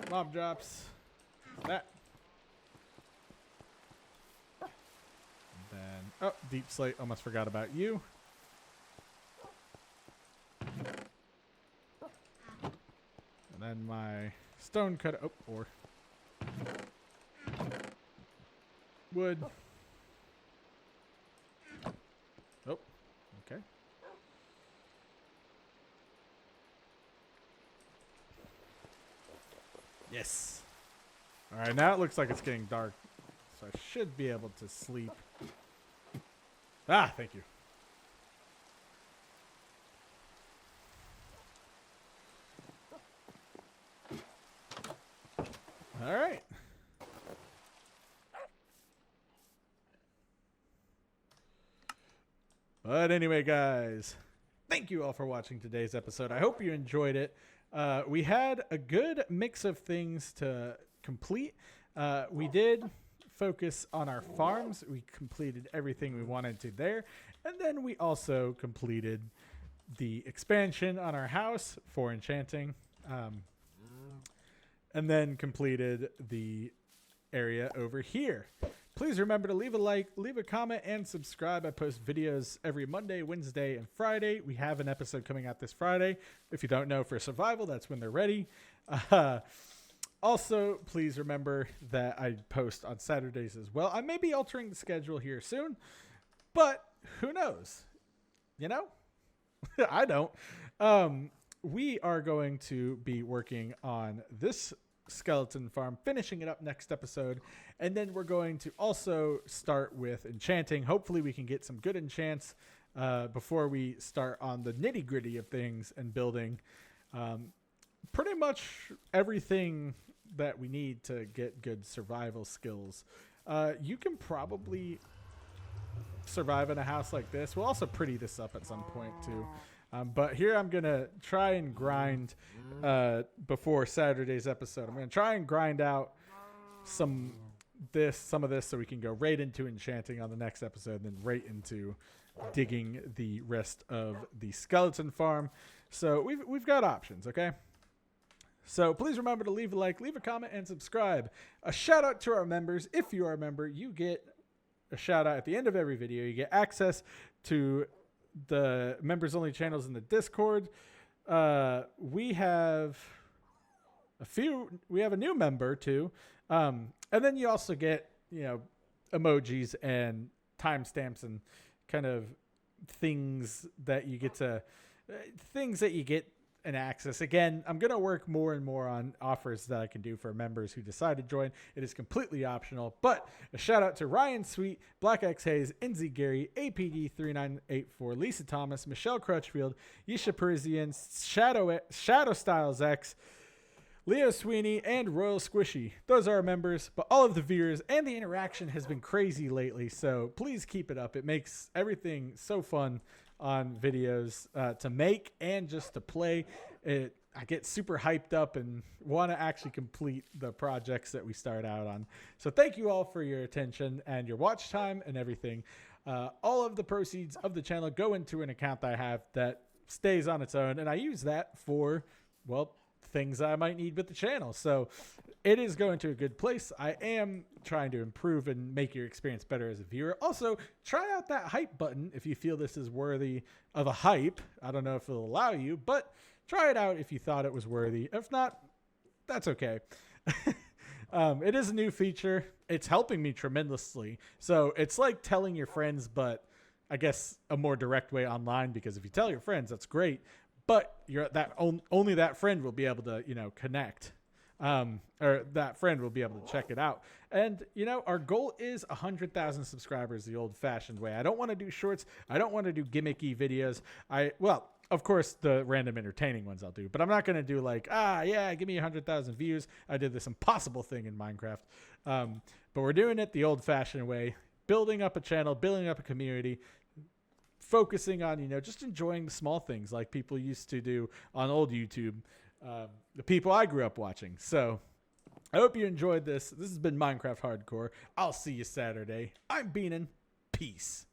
Mob drops. That. And then, oh, deep slate. Almost forgot about you. And then my stone cut. Oh, or wood. Oh, okay. Yes. All right, now it looks like it's getting dark, so I should be able to sleep. Ah, thank you. All right. But anyway, guys, thank you all for watching today's episode. I hope you enjoyed it. We had a good mix of things to complete. We did focus on our farms. We completed everything we wanted to there. And then we also completed the expansion on our house for enchanting. And then completed the area over here. Please remember to leave a like, leave a comment, and subscribe. I post videos every Monday, Wednesday, and Friday. We have an episode coming out this Friday. If you don't know, for survival, that's when they're ready. Also, please remember that I post on Saturdays as well. I may be altering the schedule here soon, but who knows? You know? I don't. We are going to be working on this skeleton farm, finishing it up next episode, and then we're going to also start with enchanting. Hopefully we can get some good enchants before we start on the nitty-gritty of things and building pretty much everything that we need to get good survival skills. You can probably survive in a house like this. We'll also pretty this up at some point too. But here I'm going to try and grind before Saturday's episode. I'm going to try and grind out some of this so we can go right into enchanting on the next episode and then right into digging the rest of the skeleton farm. So we've got options, okay? So please remember to leave a like, leave a comment, and subscribe. A shout out to our members. If you are a member, you get a shout out at the end of every video. You get access to the members only channels in the Discord. We have a new member too. And then you also get, emojis and timestamps and kind of things that you get an access. Again, I'm going to work more and more on offers that I can do for members who decide to join. It is completely optional, but a shout out to Ryan Sweet, Black X Hayes, NZ Gary, APD3984, Lisa Thomas, Michelle Crutchfield, Yisha Parisian, Shadow Styles X, Leo Sweeney, and Royal Squishy. Those are our members, but all of the viewers and the interaction has been crazy lately, so please keep it up. It makes everything so fun on videos to make and just to play. I get super hyped up and want to actually complete the projects that we start out on. So thank you all for your attention and your watch time and everything. All of the proceeds of the channel go into an account I have that stays on its own, and I use that for, well, things I might need with the channel. So it is going to a good place. I am trying to improve and make your experience better as a viewer. Also, try out that hype button if you feel this is worthy of a hype. I don't know if it'll allow you, but try it out if you thought it was worthy. If not, that's okay. It is a new feature. It's helping me tremendously. So it's like telling your friends, but I guess a more direct way online, because if you tell your friends, that's great. But only that friend will be able to, connect. Or that friend will be able to check it out. And, our goal is 100,000 subscribers the old-fashioned way. I don't want to do shorts. I don't want to do gimmicky videos. Of course, the random entertaining ones I'll do. But I'm not going to do like, give me 100,000 views. I did this impossible thing in Minecraft. But we're doing it the old-fashioned way. Building up a channel, building up a community, focusing on, just enjoying the small things like people used to do on old YouTube, the people I grew up watching. So I hope you enjoyed this. This has been Minecraft Hardcore. I'll see you Saturday. I'm Beanin'. Peace.